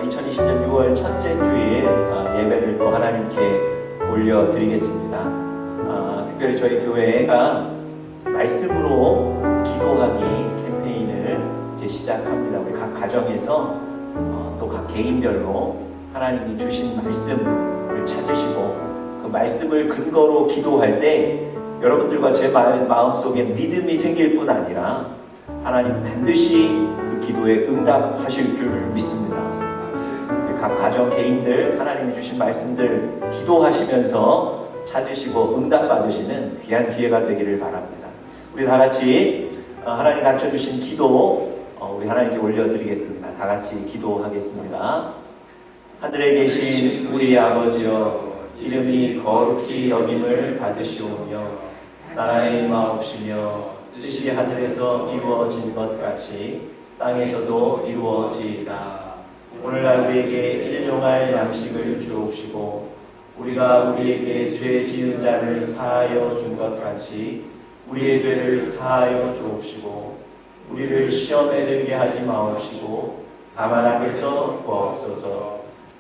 2020년 6월 첫째 주일 예배를 또 하나님께 올려드리겠습니다. 특별히 저희 교회가 말씀으로 기도하기 캠페인을 이제 시작합니다. 우리 각 가정에서 또 각 개인별로 하나님이 주신 말씀을 찾으시고 그 말씀을 근거로 기도할 때 여러분들과 제 마음속에 믿음이 생길 뿐 아니라 하나님 반드시 그 기도에 응답하실 줄 믿습니다. 각 가정 개인들 하나님이 주신 말씀들 기도하시면서 찾으시고 응답받으시는 귀한 기회가 되기를 바랍니다. 우리 다 같이 하나님 가르쳐주신 기도 우리 하나님께 올려드리겠습니다. 다 같이 기도하겠습니다. 하늘에 계신 우리 아버지여, 이름이 거룩히 여김을 받으시오며 나라의 임하옵시며 뜻이 하늘에서 이루어진 것 같이 땅에서도 이루어지이다. 오늘날 우리에게 일용할 양식을 주옵시고 우리가 우리에게 죄 지은 자를 사하여 준 것 같이 우리의 죄를 사하여 주옵시고 우리를 시험에 들게 하지 마옵시고 다만 악에서 구하옵소서.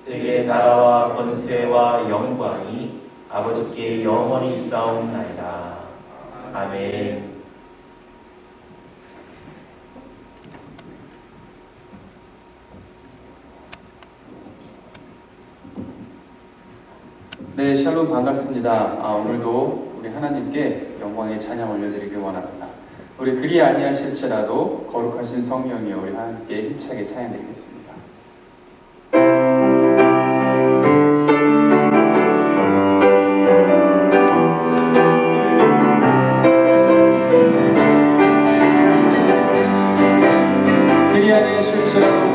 때에 나라와 권세와 영광이 아버지께 영원히 있사옵나이다. 아멘. 네, 샬롬 반갑습니다. 오늘도 우리 하나님께 영광의 찬양 올려드리기 원합니다. 우리 그리 아니하실지라도 거룩하신 성령이여 우리 하나님께 힘차게 찬양드리겠습니다. 그리 아니하실지라도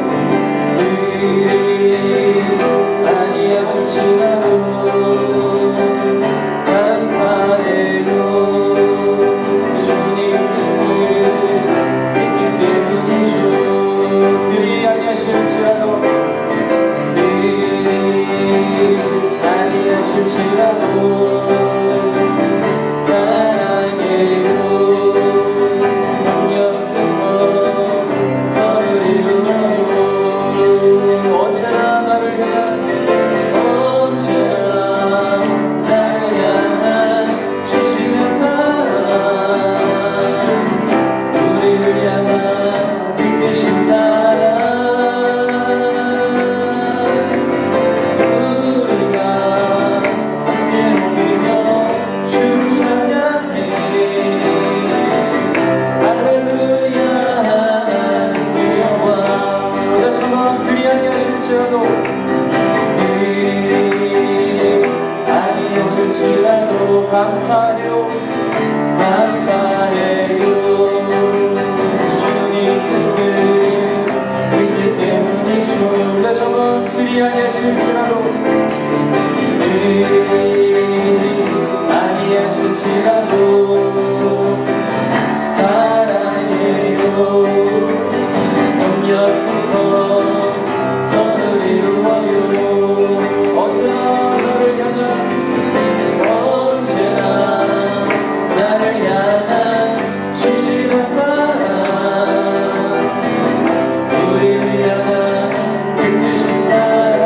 감사해요, 감사해요. 주님 뜻을 믿기 때문이죠. 다시 한번 그리 아니하실지라도 아니하실지라도 사랑해요. 넌 옆에서 선을 이루어요. 언제나 너를 향한 우리를 향한 그 크신 사랑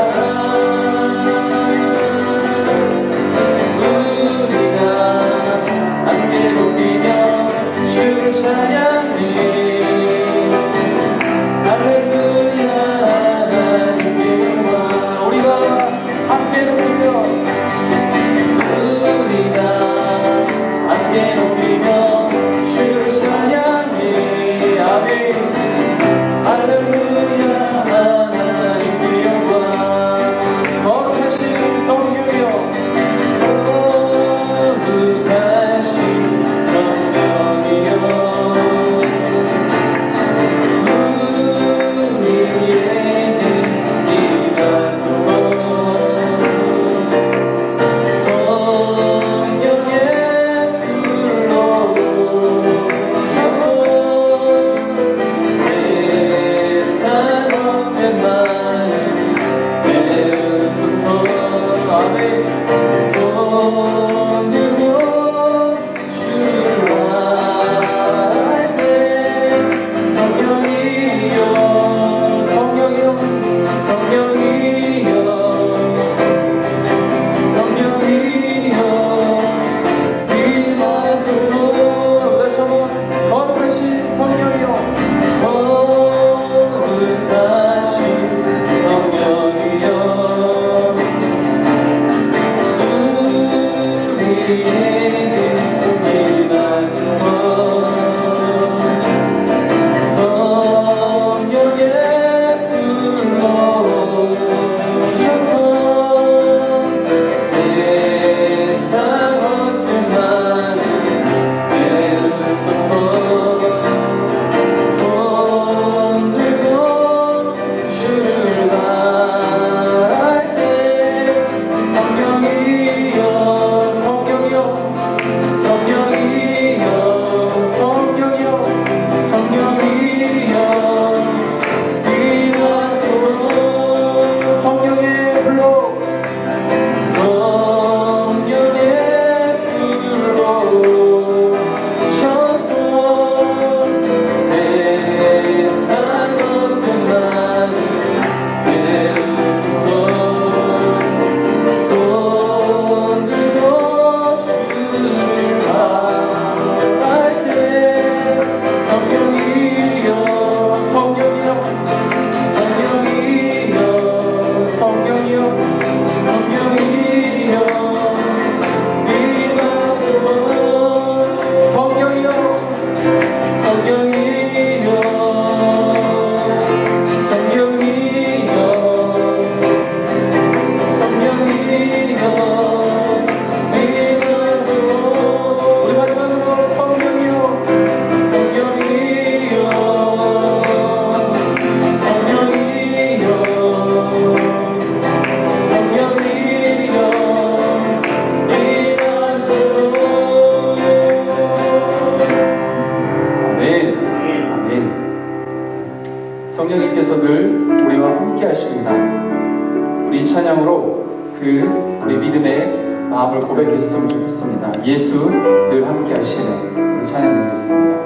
이 찬양으로 우리 믿음의 마음을 고백했으면 좋겠습니다. 예수 늘 함께 하시네. 우리 찬양 드리겠습니다.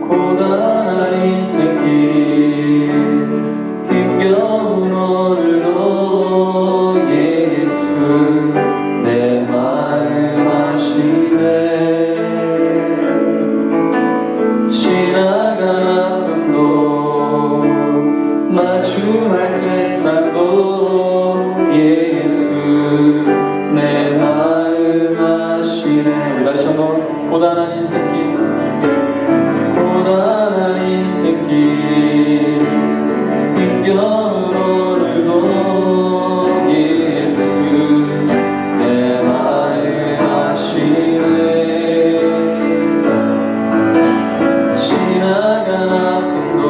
고단한 인생길 힘겨운 오늘도 예수 내 마음 아시네. 지나간 아픔도 마주할 세상도 예수 내 마음 아시네. 다시 한번 고단한 인생길 고단한 인생길 힘겨운 오늘도 예수 내 마음 아시네. 지나간 아픔도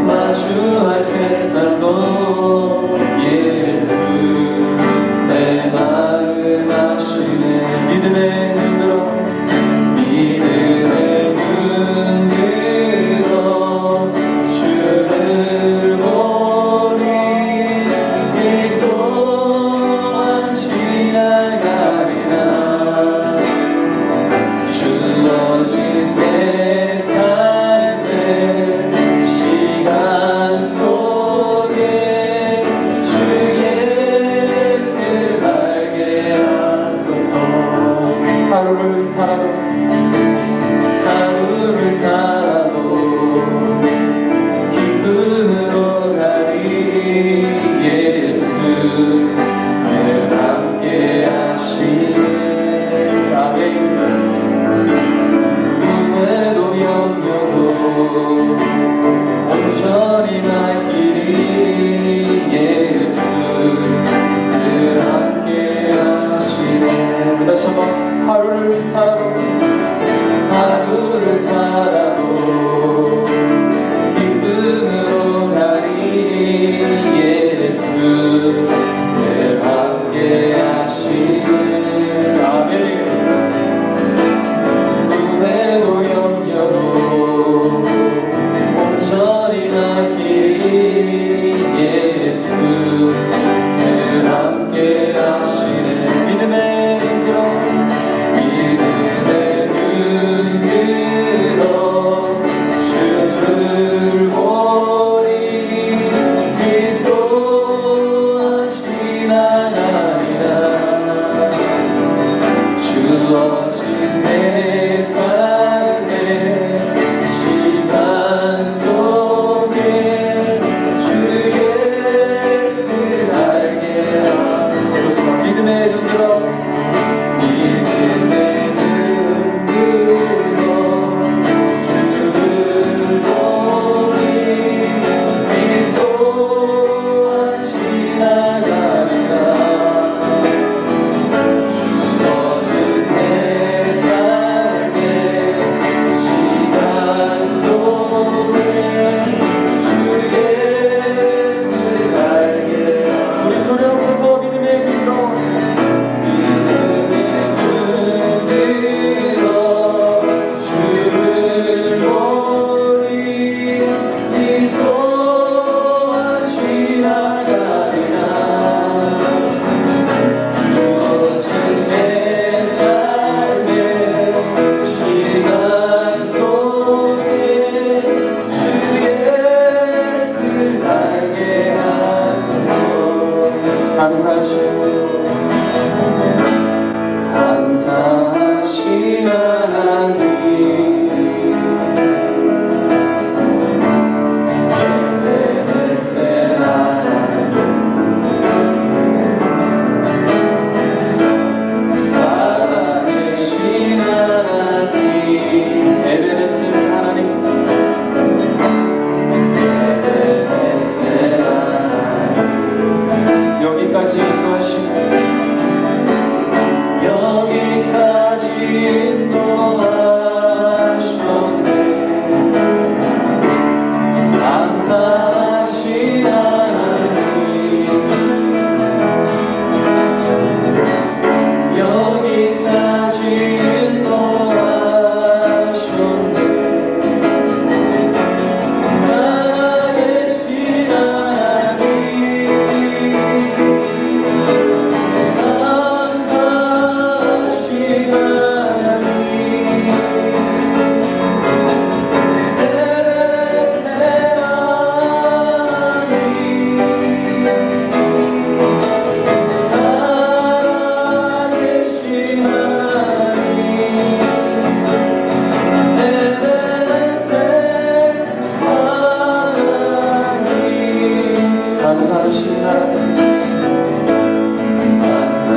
마주할 세상도 예수 내 마음 아시네. 믿음의 흔들어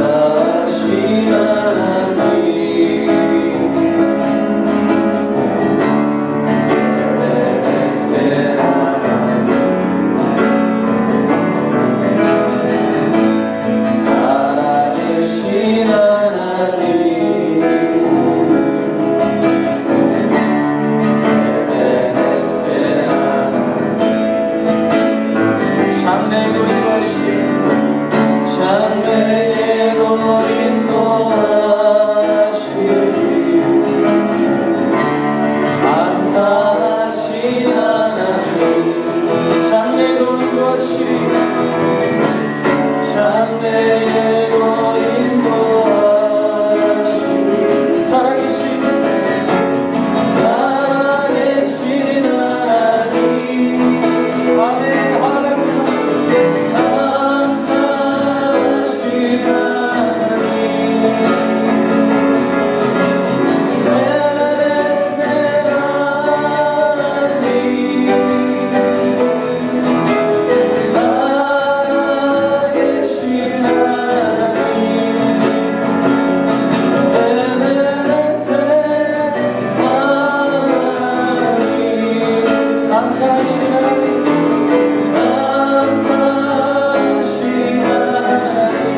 감사하신 하나님 에베네셀 하나님 살아계신 하나님 에베네셀 하나님 장래로 인도하시니 장래로 인도하시니 감사하신 하나님 장래로 인도하시니 장래로 인도하시니 살아계신 하나님 아멘 할렐루야 감사하신 하나님 에베네셀 하나님 살아계신 하나님 에베네셀 하나님 감사하신 하나님 감사하신 하나님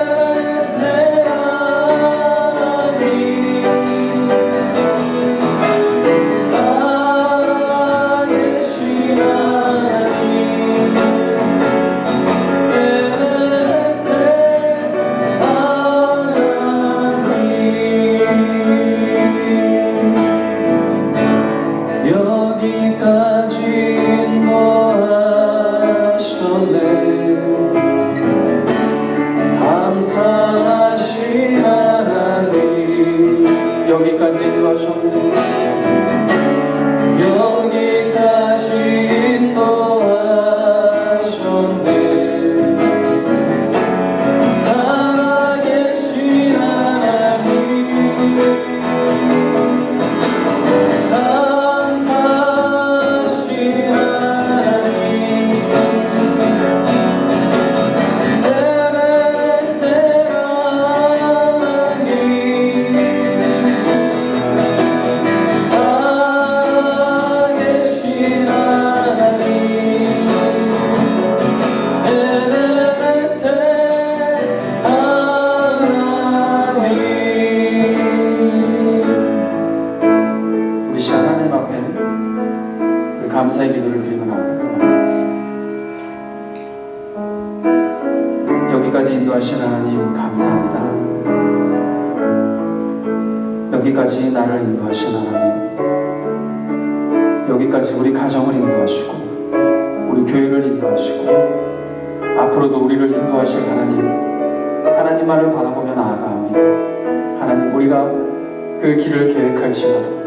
에베네셀 하나님 살아계신 하나님 에베네셀 하나님 여기까지 인도하셨네 감사하신 하나님 여기까지 인도하셨네 여기까지 인도하셨네 살아계신 하나님 감사하신 하나님 에베네셀 하나님 살아계신 하나님 에베네셀 하나님 우리 시 하나님 앞에 우리 감사의 기도를 드리고 나옵니다. 여기까지 인도하신 하나님 감사합니다. 여기까지 나를 인도하신 하나님, 여기까지 우리 가정을 인도하시고 우리 교회를 인도하시고 앞으로도 우리를 인도하실 하나님만을 바라보며 나아가오니 하나님 우리가 그 길을 계획할지라도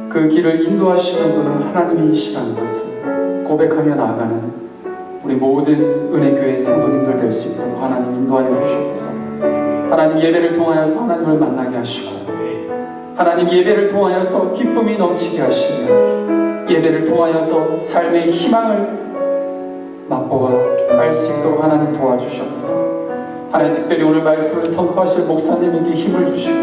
그 길을 인도하시는 분은 하나님이시라는 것을 고백하며 나아가는 우리 모든 은혜교회 성도님들 될 수 있도록 하나님 인도하여 주시옵소서. 하나님 예배를 통하여서 하나님을 만나게 하시고 하나님 예배를 통하여서 기쁨이 넘치게 하시며 예배를 통하여서 삶의 희망을 맛보아 알 수 있도록 하나님 도와주시옵소서. 하나님 특별히 오늘 말씀을 선포하실 목사님에게 힘을 주시고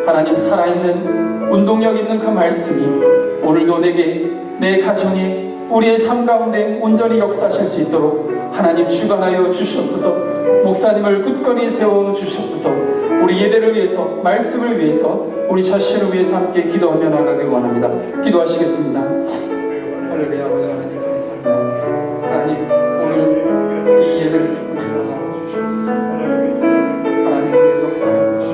하나님 살아있는 운동력 있는 그 말씀이 오늘도 내게 내 가정에 우리의 삶 가운데 온전히 역사하실 수 있도록 하나님 주관하여 주시옵소서. 목사님을 굳건히 세워 주시옵소서. 우리 예배를 위해서 말씀을 위해서 우리 자신을 위해서 함께 기도하며 나가길 원합니다. 기도하시겠습니다. 할렐루야. 아버지 하나님 감사합니다. 하나님 오늘 이 예배를 기쁘게 받아 주시옵소서. 하나님 우리 역사해 주시옵소서.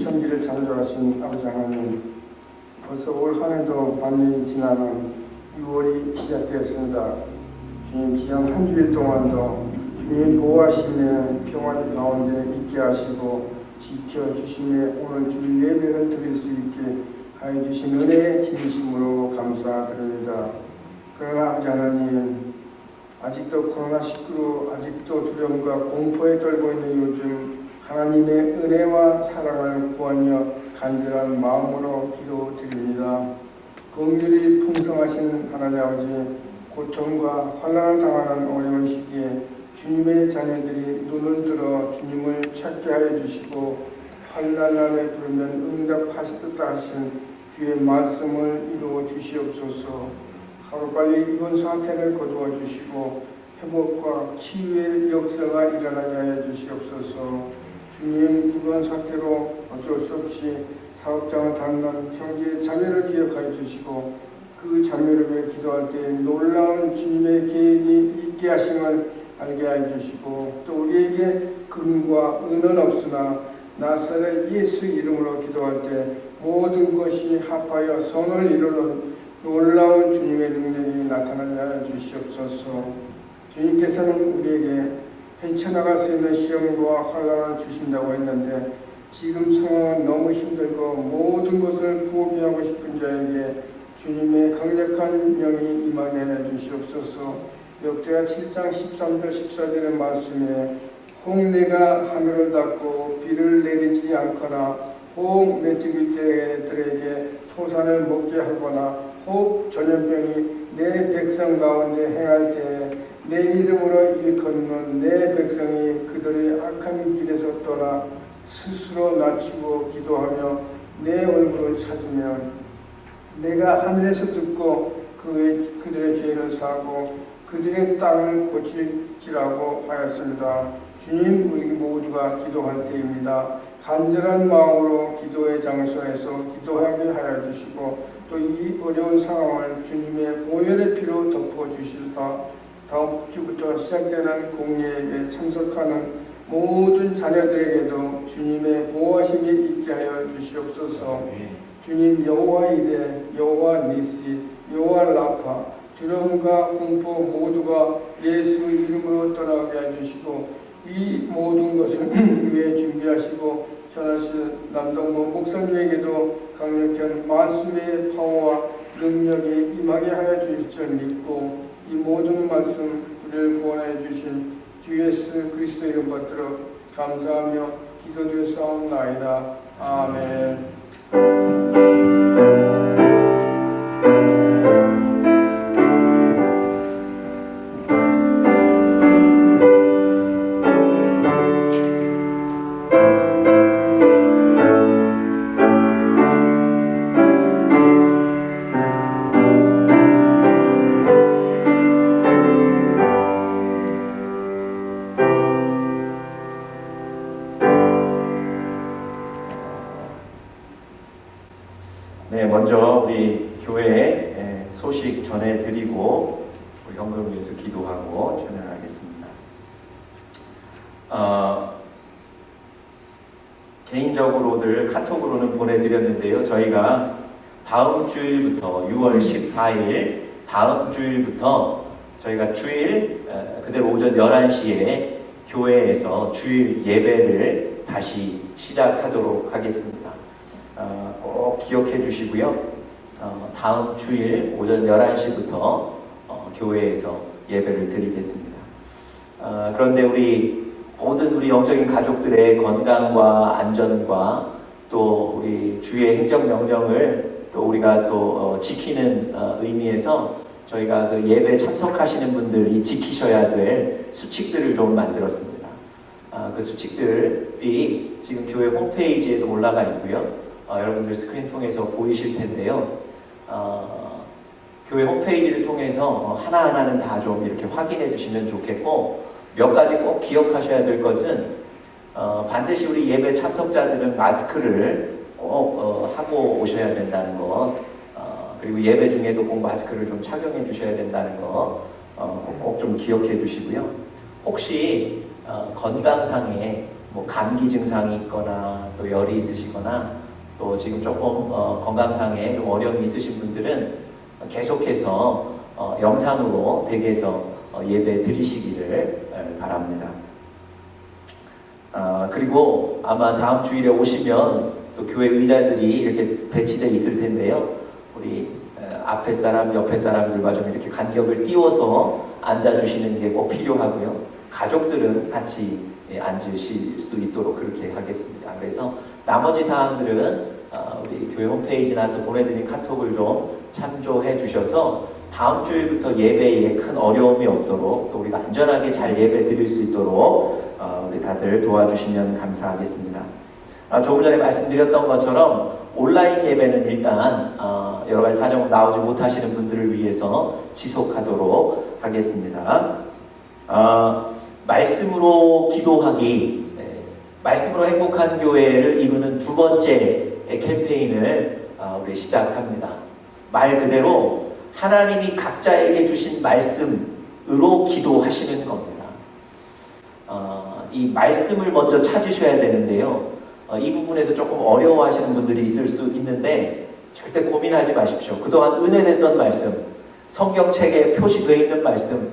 천지를 창조하신 아버지 하나님, 벌써 올 한 해도 반년이 지나는 6월이 시작되었습니다. 주님, 지난 한 주일 동안도 주님 보호하시며 평안 가운데 있게 하시고 지켜주시며 오늘 주일 예배를 드릴 수 있게 하여 주신 은혜에 진심으로 감사드립니다. 그러나 아버지 하나님, 아직도 코로나19로 아직도 두려움과 공포에 떨고 있는 요즘 하나님의 은혜와 사랑을 구하며 간절한 마음으로 기도드립니다. 긍휼이 풍성하신 하나님 아버지, 고통과 환난을 당하는 어려운 시기에 주님의 자녀들이 눈을 들어 주님을 찾게 하여 주시고 환난함에 부르면 응답하시듯 하신 주의 말씀을 이루어 주시옵소서. 하루빨리 이번 사태를 거두어 주시고 회복과 치유의 역사가 일어나게 하여 주시옵소서. 주님, 이번 사태로 어쩔 수 없이 사업장을 닫는 형제의 자매를 기억하여 주시고 그 자매를 위해 기도할 때 놀라운 주님의 계획이 있게 하심을 알게 하여 주시고 또 우리에게 금과 은은 없으나 나사렛 예수 이름으로 기도할 때 모든 것이 합하여 선을 이루는 놀라운 주님의 능력이 나타나게 하여 주시옵소서. 주님께서는 우리에게 헤쳐나갈 수 있는 시험과 환난을 주신다고 했는데 지금 상황은 너무 힘들고 모든 것을 포기하고 싶은 자에게 주님의 강력한 영이 임하게 해 주시옵소서. 역대하 7장 13절 14절의 말씀에 혹 내가 하늘을 닫고 비를 내리지 않거나 혹 메뚜기떼들에게 토산을 먹게 하거나 혹 전염병이 내 백성 가운데 행할 때에 내 이름으로 일컫는 내 백성이 그들의 악한 길에서 떠나 스스로 낮추고 기도하며 내 얼굴을 찾으면 내가 하늘에서 듣고 그들의 죄를 사하고 그들의 땅을 고칠지라고 하였습니다. 주님, 우리 모두가 기도할 때입니다. 간절한 마음으로 기도의 장소에서 기도하게 하여 주시고 또 이 어려운 상황을 주님의 보혈의 피로 덮어주시다. 다음 주부터 시작되는 공예에 참석하는 모든 자녀들에게도 주님의 보호하심이 있게 하여 주시옵소서. 주님, 여호와 이레, 여호와 니시, 여호와 라파, 두려움과 공포 모두가 예수 이름으로 떠나게 해주시고 이 모든 것을 위해 준비하시고 전하실 남동모 목사님에게도 강력한 말씀의 파워와 능력이 임하게 하여 주실 줄 믿고 이 모든 말씀 우리를 구원해 주신 주 예수 그리스도 이름 받들어 감사하며 기도드렸사옵나이다. 아멘. 네, 먼저 우리 교회 소식 전해드리고 우리 헌금을 위해서 기도하고 찬양하겠습니다. 개인적으로들 카톡으로는 보내드렸는데요. 저희가 다음 주일부터 6월 14일 다음 주일부터 저희가 주일 그대로 오전 11시에 교회에서 주일 예배를 다시 시작하도록 하겠습니다. 꼭 기억해 주시고요. 다음 주일 오전 11시부터 교회에서 예배를 드리겠습니다. 그런데 모든 우리 영적인 가족들의 건강과 안전과 또 우리 주의 행정명령을 또 우리가 또 지키는 의미에서 저희가 그 예배 참석하시는 분들이 지키셔야 될 수칙들을 좀 만들었습니다. 그 수칙들이 지금 교회 홈페이지에도 올라가 있고요. 여러분들 스크린 통해서 보이실 텐데요. 교회 홈페이지를 통해서 하나하나는 다 좀 이렇게 확인해 주시면 좋겠고 몇 가지 꼭 기억하셔야 될 것은 반드시 우리 예배 참석자들은 마스크를 꼭 하고 오셔야 된다는 것, 그리고 예배 중에도 꼭 마스크를 좀 착용해 주셔야 된다는 것 꼭 좀 기억해 주시고요. 혹시 건강상에 뭐 감기 증상이 있거나 또 열이 있으시거나 또 지금 조금 건강상에 좀 어려움이 있으신 분들은 계속해서 영상으로 댁에서 예배 드리시기를 바랍니다. 그리고 아마 다음 주일에 오시면 또 교회 의자들이 이렇게 배치되어 있을 텐데요. 우리 앞에 사람, 옆에 사람들과 좀 이렇게 간격을 띄워서 앉아주시는 게 꼭 필요하고요. 가족들은 같이 앉으실 수 있도록 그렇게 하겠습니다. 그래서 나머지 사항들은 우리 교회 홈페이지나 또 보내드린 카톡을 좀 참조해 주셔서 다음 주일부터 예배에 큰 어려움이 없도록 또 우리가 안전하게 잘 예배 드릴 수 있도록 우리 다들 도와주시면 감사하겠습니다. 조금 전에 말씀드렸던 것처럼 온라인 예배는 일단 여러 가지 사정 나오지 못하시는 분들을 위해서 지속하도록 하겠습니다. 말씀으로 기도하기, 말씀으로 행복한 교회를 이루는 두 번째 캠페인을 우리 시작합니다. 말 그대로 하나님이 각자에게 주신 말씀으로 기도하시는 겁니다. 이 말씀을 먼저 찾으셔야 되는데요. 이 부분에서 조금 어려워하시는 분들이 있을 수 있는데 절대 고민하지 마십시오. 그동안 은혜됐던 말씀, 성경책에 표시되어 있는 말씀,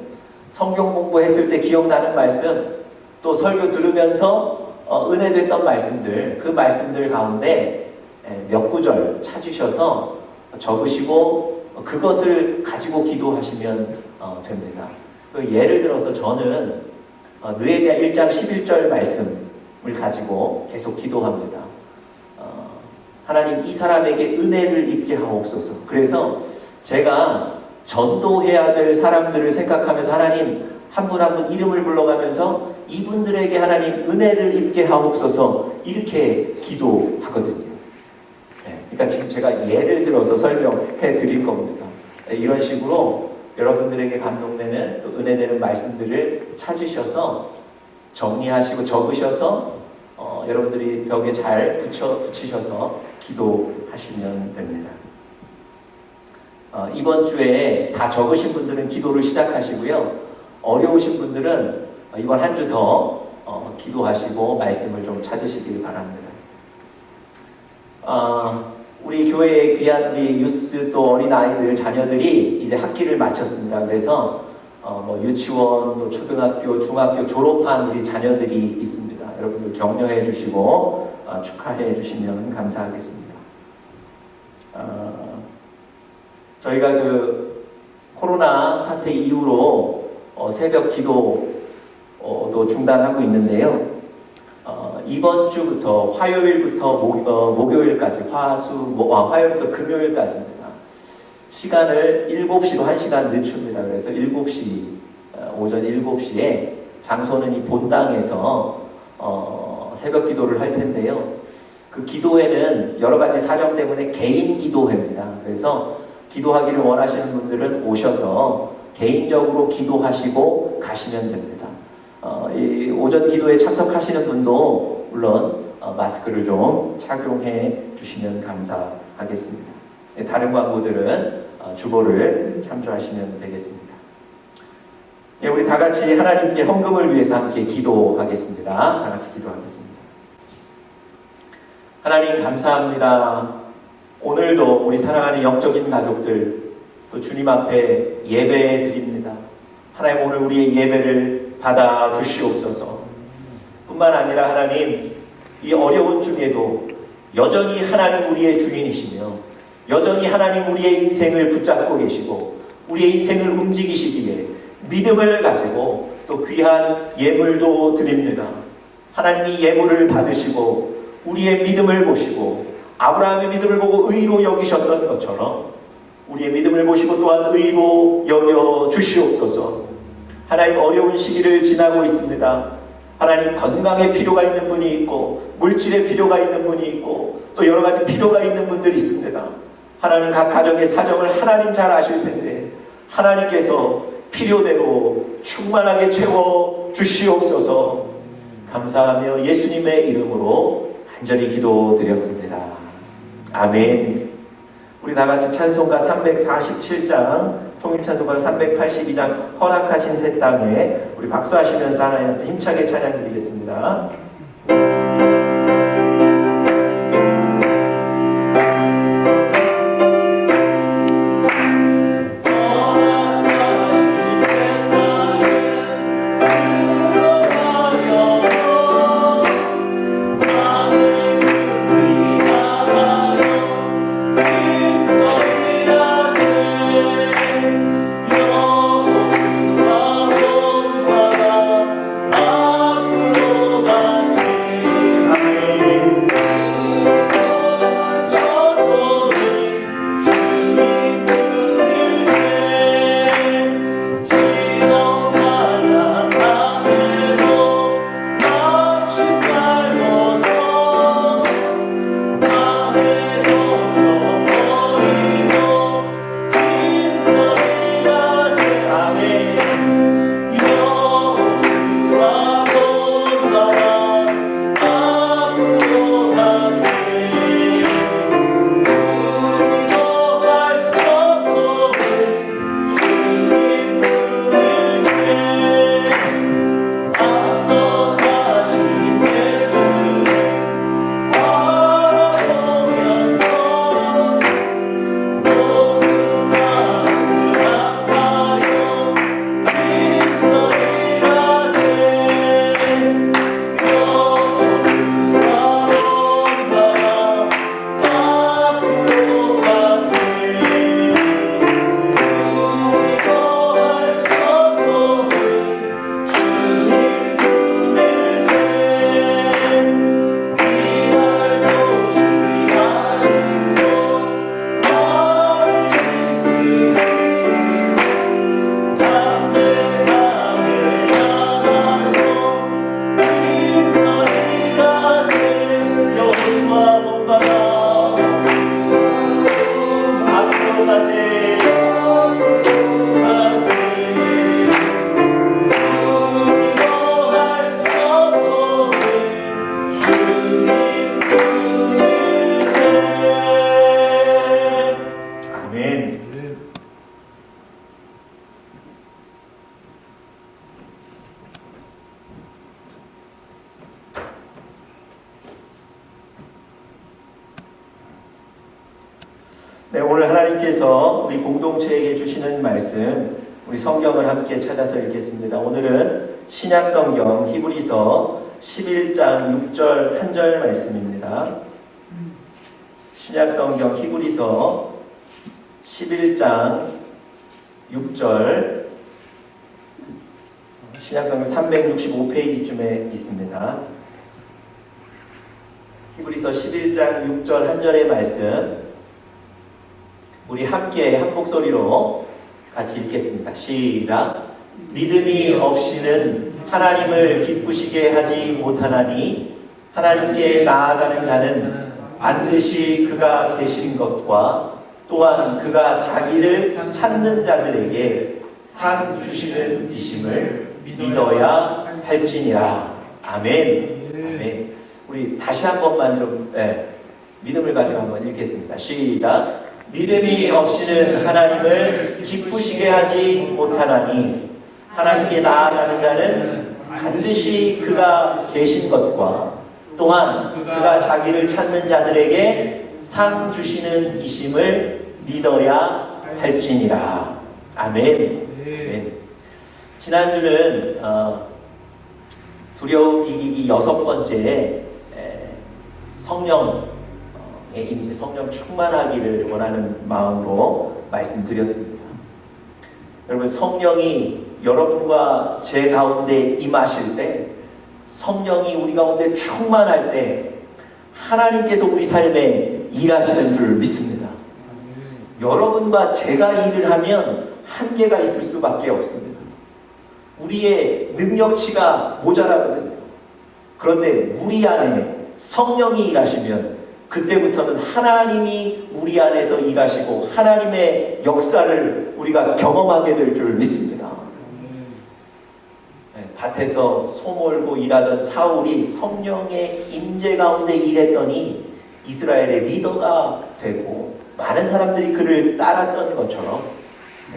성경 공부했을 때 기억나는 말씀, 또 설교 들으면서 은혜됐던 말씀들, 그 말씀들 가운데 몇 구절 찾으셔서 적으시고 그것을 가지고 기도하시면 됩니다. 예를 들어서 저는 느헤미야 1장 11절 말씀을 가지고 계속 기도합니다. 하나님 이 사람에게 은혜를 입게 하옵소서. 그래서 제가 전도해야 될 사람들을 생각하면서 하나님 한 분 한 분 이름을 불러가면서 이분들에게 하나님 은혜를 입게 하옵소서 이렇게 기도하거든요. 그러니까 지금 제가 예를 들어서 설명해 드릴 겁니다. 이런 식으로 여러분들에게 감동되는 또 은혜되는 말씀들을 찾으셔서 정리하시고 적으셔서 여러분들이 벽에 잘 붙이셔서 기도하시면 됩니다. 이번 주에 다 적으신 분들은 기도를 시작하시고요. 어려우신 분들은 이번 한 주 더 기도하시고 말씀을 좀 찾으시길 바랍니다. 우리 교회의 귀한 우리 유스 또 어린 아이들 자녀들이 이제 학기를 마쳤습니다. 그래서 유치원 또 초등학교, 중학교 졸업한 우리 자녀들이 있습니다. 여러분들 격려해 주시고 축하해 주시면 감사하겠습니다. 저희가 그 코로나 사태 이후로 새벽 기도도 중단하고 있는데요. 이번 주부터 화요일부터 목요일까지 화요일부터 금요일까지입니다. 시간을 7시로 1시간 늦춥니다. 그래서 7시 오전 7시에 장소는 이 본당에서 새벽 기도를 할 텐데요. 그 기도회는 여러 가지 사정 때문에 개인 기도회입니다. 그래서 기도하기를 원하시는 분들은 오셔서 개인적으로 기도하시고 가시면 됩니다. 이 오전 기도에 참석하시는 분도 물론 마스크를 좀 착용해 주시면 감사하겠습니다. 다른 광고들은 주보를 참조하시면 되겠습니다. 우리 다 같이 하나님께 헌금을 위해서 함께 기도하겠습니다. 다 같이 기도하겠습니다. 하나님 감사합니다. 오늘도 우리 사랑하는 영적인 가족들 또 주님 앞에 예배 드립니다. 하나님 오늘 우리의 예배를 받아 주시옵소서. 뿐만 아니라 하나님 이 어려운 중에도 여전히 하나님 우리의 주인이시며 여전히 하나님 우리의 인생을 붙잡고 계시고 우리의 인생을 움직이시기에 믿음을 가지고 또 귀한 예물도 드립니다. 하나님이 예물을 받으시고 우리의 믿음을 보시고 아브라함의 믿음을 보고 의로 여기셨던 것처럼 우리의 믿음을 보시고 또한 의로 여겨 주시옵소서. 하나님 어려운 시기를 지나고 있습니다. 하나님 건강에 필요가 있는 분이 있고 물질에 필요가 있는 분이 있고 또 여러 가지 필요가 있는 분들이 있습니다. 하나님 각 가정의 사정을 하나님 잘 아실 텐데 하나님께서 필요대로 충만하게 채워 주시옵소서. 감사하며 예수님의 이름으로 간절히 기도드렸습니다. 아멘. 우리 다같이 찬송가 347장 통일찬송가 382장 허락하신 새 땅에 우리 박수하시면서 하나님 힘차게 찬양 드리겠습니다. 허락하신 새 땅에 네, 오늘 하나님께서 우리 공동체에게 주시는 말씀, 우리 성경을 함께 찾아서 읽겠습니다. 오늘은 신약성경 히브리서 11장 6절 한 절 말씀입니다. 신약성경 히브리서 11장 6절, 신약성경 365페이지쯤에 있습니다. 히브리서 11장 6절 한 절의 말씀, 우리 함께 한 목소리로 같이 읽겠습니다. 시작. 믿음이 없이는 하나님을 기쁘시게 하지 못하나니 하나님께 나아가는 자는 반드시 그가 계신 것과 또한 그가 자기를 찾는 자들에게 상 주시는 이심을 믿어야 할지니라. 아멘. 아멘. 우리 다시 한 번만 좀 믿음을 가지고 한번 읽겠습니다. 시작. 믿음이 없이는 하나님을 기쁘시게 하지 못하나니 하나님께 나아가는 자는 반드시 그가 계신 것과 또한 그가 자기를 찾는 자들에게 상 주시는 이심을 믿어야 할지니라. 아멘. 아멘. 지난주는 두려움 이기기 6번째 성령의 임재, 성령 충만하기를 원하는 마음으로 말씀드렸습니다. 여러분, 성령이 여러분과 제 가운데 임하실 때, 성령이 우리 가운데 충만할 때 하나님께서 우리 삶에 일하시는 줄 믿습니다. 여러분과 제가 일을 하면 한계가 있을 수밖에 없습니다. 우리의 능력치가 모자라거든요. 그런데 우리 안에 성령이 일하시면 그때부터는 하나님이 우리 안에서 일하시고 하나님의 역사를 우리가 경험하게 될 줄 믿습니다. 밭에서 소 몰고 일하던 사울이 성령의 임재 가운데 일했더니 이스라엘의 리더가 되고 많은 사람들이 그를 따랐던 것처럼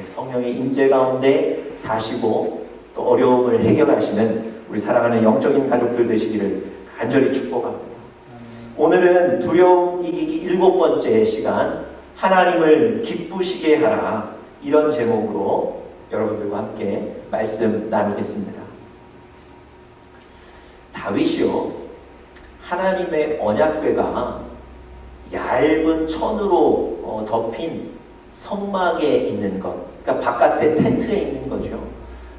성령의 임재 가운데 사시고 또 어려움을 해결하시는 우리 사랑하는 영적인 가족들 되시기를 간절히 축복합니다. 오늘은 두려움 이기기 7번째 시간, 하나님을 기쁘시게 하라, 이런 제목으로 여러분들과 함께 말씀 나누겠습니다. 다윗이요, 하나님의 언약궤가 얇은 천으로 덮인 성막에 있는 것, 그러니까 바깥에 텐트에 있는 거죠.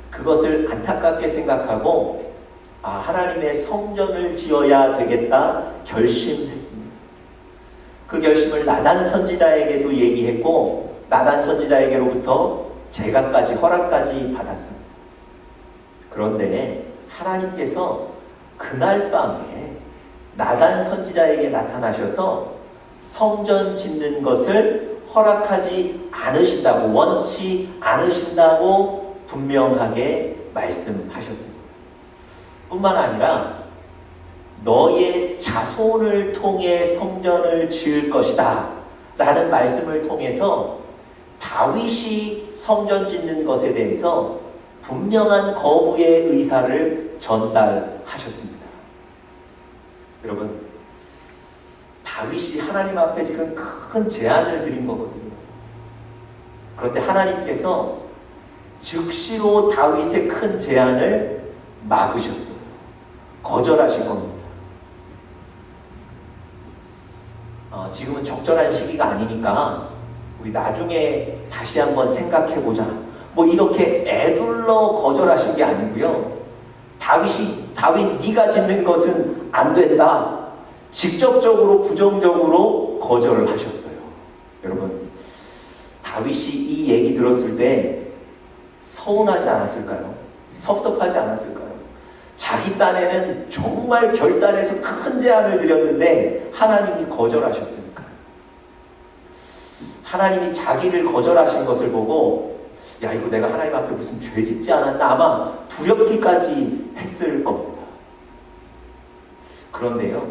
그것을 안타깝게 생각하고 하나님의 성전을 지어야 되겠다 결심했습니다. 그 결심을 나단 선지자에게도 얘기했고 나단 선지자에게로부터 제가까지 허락까지 받았습니다. 그런데 하나님께서 그날 밤에 나단 선지자에게 나타나셔서 성전 짓는 것을 허락하지 않으신다고, 원치 않으신다고 분명하게 말씀하셨습니다. 뿐만 아니라 너의 자손을 통해 성전을 지을 것이다 라는 말씀을 통해서 다윗이 성전 짓는 것에 대해서 분명한 거부의 의사를 전달하셨습니다. 여러분, 다윗이 하나님 앞에 지금 큰 제안을 드린 거거든요. 그런데 하나님께서 즉시로 다윗의 큰 제안을 막으셨어요. 거절하신 겁니다. 지금은 적절한 시기가 아니니까 우리 나중에 다시 한번 생각해보자, 뭐 이렇게 애둘러 거절하신 게 아니고요. 다윗 네가 짓는 것은 안 된다, 직접적으로 부정적으로 거절을 하셨어요. 여러분, 다윗이 이 얘기 들었을 때 서운하지 않았을까요? 섭섭하지 않았을까요? 자기 딴에는 정말 결단해서 큰 제안을 드렸는데 하나님이 거절하셨으니까요. 하나님이 자기를 거절하신 것을 보고 야, 이거 내가 하나님 앞에 무슨 죄 짓지 않았나 아마 두렵기까지 했을 겁니다. 그런데요,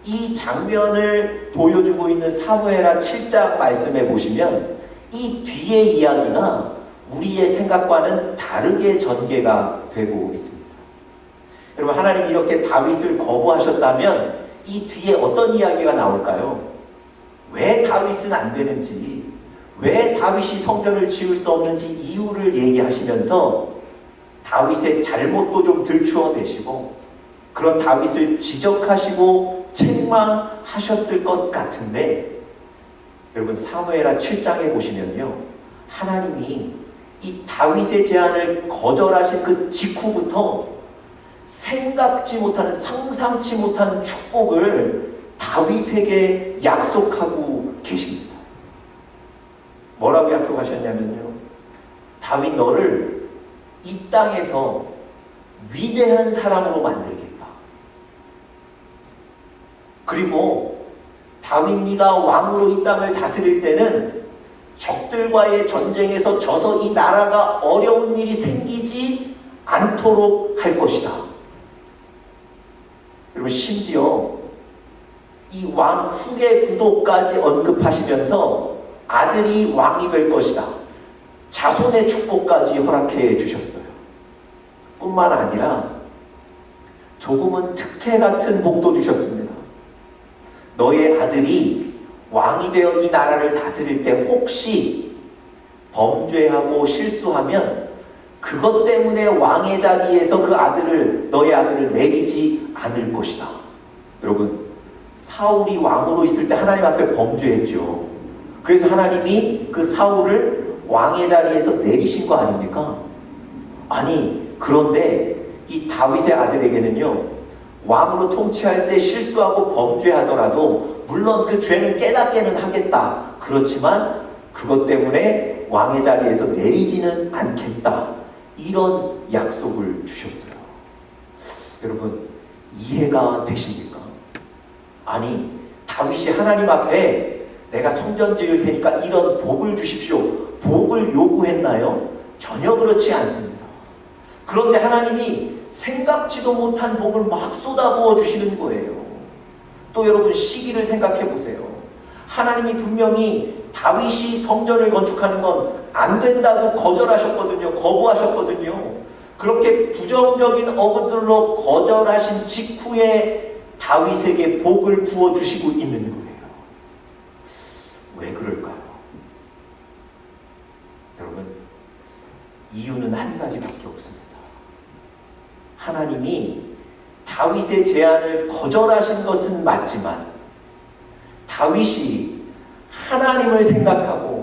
이 장면을 보여주고 있는 사무엘하 7장 말씀에 보시면 이 뒤의 이야기가 우리의 생각과는 다르게 전개가 되고 있습니다. 여러분, 하나님이 이렇게 다윗을 거부하셨다면 이 뒤에 어떤 이야기가 나올까요? 왜 다윗은 안 되는지, 왜 다윗이 성전을 지을 수 없는지 이유를 얘기하시면서 다윗의 잘못도 좀 들추어내시고 그런 다윗을 지적하시고 책망하셨을 것 같은데, 여러분 사무엘하 7장에 보시면요, 하나님이 이 다윗의 제안을 거절하신 그 직후부터 생각지 못하는, 상상치 못한 축복을 다윗에게 약속하고 계십니다. 뭐라고 약속하셨냐면요, 다윗 너를 이 땅에서 위대한 사람으로 만들겠다. 그리고 다윗 네가 왕으로 이 땅을 다스릴 때는 적들과의 전쟁에서 져서 이 나라가 어려운 일이 생기지 않도록 할 것이다. 그리고 심지어 이 왕 후계 구도까지 언급하시면서 아들이 왕이 될 것이다, 자손의 축복까지 허락해 주셨어요. 뿐만 아니라 조금은 특혜 같은 복도 주셨습니다. 너의 아들이 왕이 되어 이 나라를 다스릴 때 혹시 범죄하고 실수하면 그것 때문에 왕의 자리에서 그 아들을, 너의 아들을 내리지 않을 것이다. 여러분, 사울이 왕으로 있을 때 하나님 앞에 범죄했죠. 그래서 하나님이 그 사울을 왕의 자리에서 내리신 거 아닙니까? 아니, 그런데 이 다윗의 아들에게는요, 왕으로 통치할 때 실수하고 범죄하더라도 물론 그 죄는 깨닫게는 하겠다. 그렇지만 그것 때문에 왕의 자리에서 내리지는 않겠다. 이런 약속을 주셨어요. 여러분, 이해가 되십니까? 아니, 다윗이 하나님 앞에 내가 성전 지을 테니까 이런 복을 주십시오, 복을 요구했나요? 전혀 그렇지 않습니다. 그런데 하나님이 생각지도 못한 복을 막 쏟아부어 주시는 거예요. 또 여러분, 시기를 생각해 보세요. 하나님이 분명히 다윗이 성전을 건축하는 건 안 된다고 거절하셨거든요. 거부하셨거든요. 그렇게 부정적인 어근들로 거절하신 직후에 다윗에게 복을 부어주시고 있는 거예요. 왜 그럴까요? 여러분, 이유는 한 가지밖에 없습니다. 하나님이 다윗의 제안을 거절하신 것은 맞지만 다윗이 하나님을 생각하고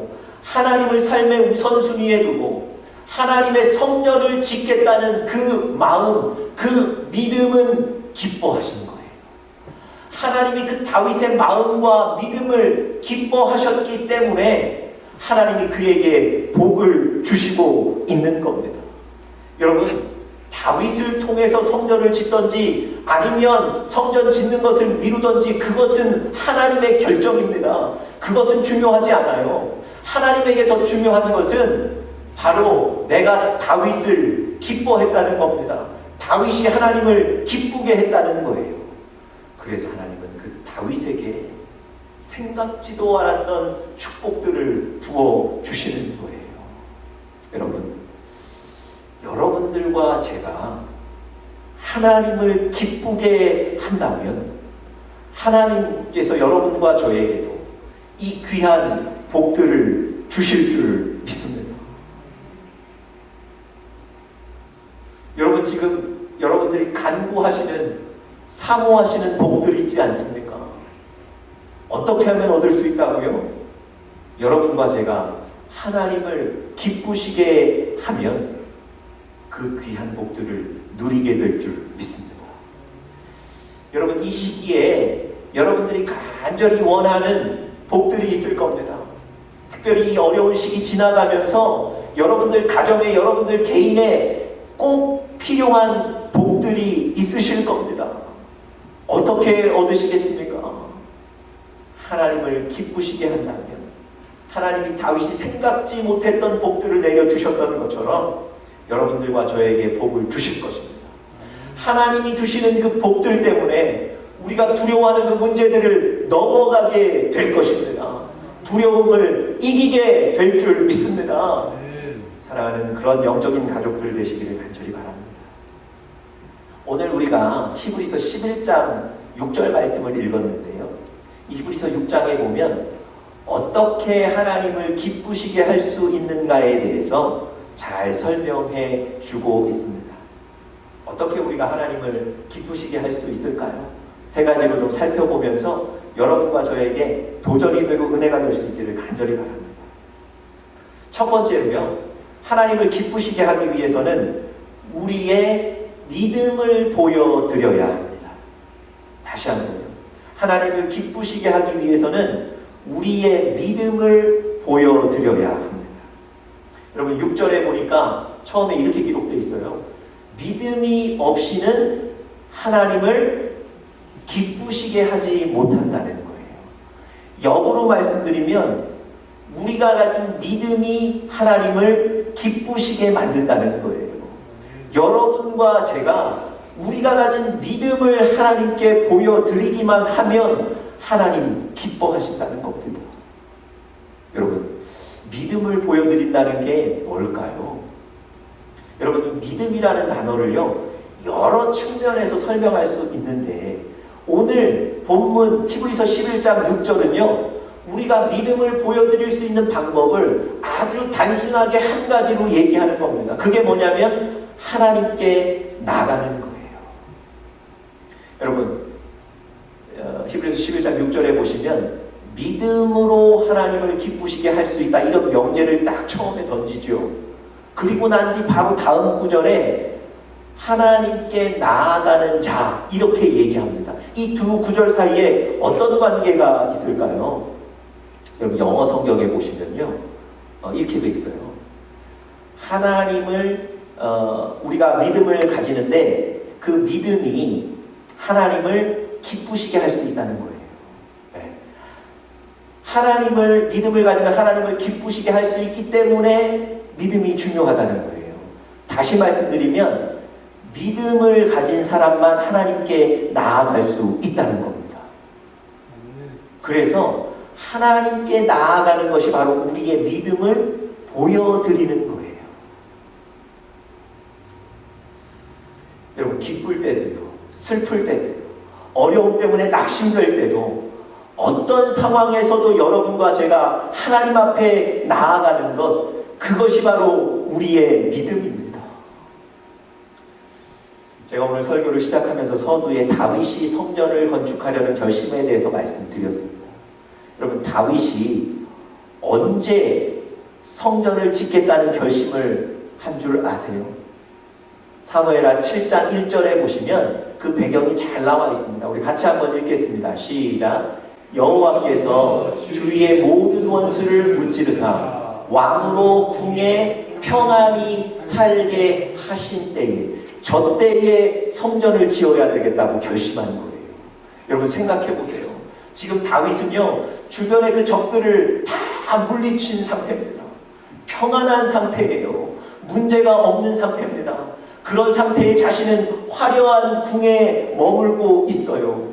하나님을 삶의 우선순위에 두고 하나님의 성전을 짓겠다는 그 마음, 그 믿음은 기뻐하시는 거예요. 하나님이 그 다윗의 마음과 믿음을 기뻐하셨기 때문에 하나님이 그에게 복을 주시고 있는 겁니다. 여러분, 다윗을 통해서 성전을 짓든지 아니면 성전 짓는 것을 미루든지 그것은 하나님의 결정입니다. 그것은 중요하지 않아요. 하나님에게 더 중요한 것은 바로 내가 다윗을 기뻐했다는 겁니다. 다윗이 하나님을 기쁘게 했다는 거예요. 그래서 하나님은 그 다윗에게 생각지도 않았던 축복들을 부어 주시는 거예요. 여러분, 여러분들과 제가 하나님을 기쁘게 한다면 하나님께서 여러분과 저에게도 이 귀한 복들을 주실 줄 믿습니다. 여러분, 지금 여러분들이 간구하시는, 사모하시는 복들 있지 않습니까? 어떻게 하면 얻을 수 있다고요? 여러분과 제가 하나님을 기쁘시게 하면 그 귀한 복들을 누리게 될 줄 믿습니다. 여러분, 이 시기에 여러분들이 간절히 원하는 복들이 있을 겁니다. 특별히 이 어려운 시기 지나가면서 여러분들 가정에, 여러분들 개인에 꼭 필요한 복들이 있으실 겁니다. 어떻게 얻으시겠습니까? 하나님을 기쁘시게 한다면 하나님이 다윗이 생각지 못했던 복들을 내려주셨던 것처럼 여러분들과 저에게 복을 주실 것입니다. 하나님이 주시는 그 복들 때문에 우리가 두려워하는 그 문제들을 넘어가게 될 것입니다. 두려움을 이기게 될 줄 믿습니다. 사랑하는 그런 영적인 가족들 되시기를 간절히 바랍니다. 오늘 우리가 히브리서 11장 6절 말씀을 읽었는데요. 이 히브리서 6장에 보면 어떻게 하나님을 기쁘시게 할 수 있는가에 대해서 잘 설명해 주고 있습니다. 어떻게 우리가 하나님을 기쁘시게 할 수 있을까요? 세 가지로 좀 살펴보면서 여러분과 저에게 도전이 되고 은혜가 될 수 있기를 간절히 바랍니다. 첫 번째로요, 하나님을 기쁘시게 하기 위해서는 우리의 믿음을 보여드려야 합니다. 다시 한번요. 하나님을 기쁘시게 하기 위해서는 우리의 믿음을 보여드려야 합니다. 여러분 6절에 보니까 처음에 이렇게 기록되어 있어요. 믿음이 없이는 하나님을 기쁘시게 하지 못한다는 거예요. 역으로 말씀드리면 우리가 가진 믿음이 하나님을 기쁘시게 만든다는 거예요. 여러분과 제가 우리가 가진 믿음을 하나님께 보여드리기만 하면 하나님 기뻐하신다는 겁니다. 여러분, 믿음을 보여드린다는 게 뭘까요? 여러분, 이 믿음이라는 단어를요, 여러 측면에서 설명할 수 있는데 오늘 본문 히브리서 11장 6절은요, 우리가 믿음을 보여드릴 수 있는 방법을 아주 단순하게 한 가지로 얘기하는 겁니다. 그게 뭐냐면 하나님께 나가는 거예요. 여러분, 히브리서 11장 6절에 보시면 믿음으로 하나님을 기쁘시게 할 수 있다, 이런 명제를 딱 처음에 던지죠. 그리고 난 뒤 바로 다음 구절에 하나님께 나아가는 자, 이렇게 얘기합니다. 이 두 구절 사이에 어떤 관계가 있을까요? 여러분 영어 성경에 보시면요, 이렇게 돼 있어요. 하나님을 우리가 믿음을 가지는데 그 믿음이 하나님을 기쁘시게 할 수 있다는 거예요. 네. 믿음을 가지면 하나님을 기쁘시게 할 수 있기 때문에 믿음이 중요하다는 거예요. 다시 말씀드리면 믿음을 가진 사람만 하나님께 나아갈 수 있다는 겁니다. 그래서 하나님께 나아가는 것이 바로 우리의 믿음을 보여드리는 거예요. 여러분, 기쁠 때도요, 슬플 때도요, 어려움 때문에 낙심될 때도 어떤 상황에서도 여러분과 제가 하나님 앞에 나아가는 것, 그것이 바로 우리의 믿음입니다. 제가 오늘 설교를 시작하면서 서두에 다윗이 성전을 건축하려는 결심에 대해서 말씀드렸습니다. 여러분, 다윗이 언제 성전을 짓겠다는 결심을 한 줄 아세요? 사무엘하 7장 1절에 보시면 그 배경이 잘 나와 있습니다. 우리 같이 한번 읽겠습니다. 시작. 여호와께서 주위의 모든 원수를 무찌르사 왕으로 궁에 평안히 살게 하신 때에, 저 때에 성전을 지어야 되겠다고 결심한 거예요. 여러분 생각해 보세요. 지금 다윗은요, 주변의 그 적들을 다 물리친 상태입니다. 평안한 상태예요. 문제가 없는 상태입니다. 그런 상태에 자신은 화려한 궁에 머물고 있어요.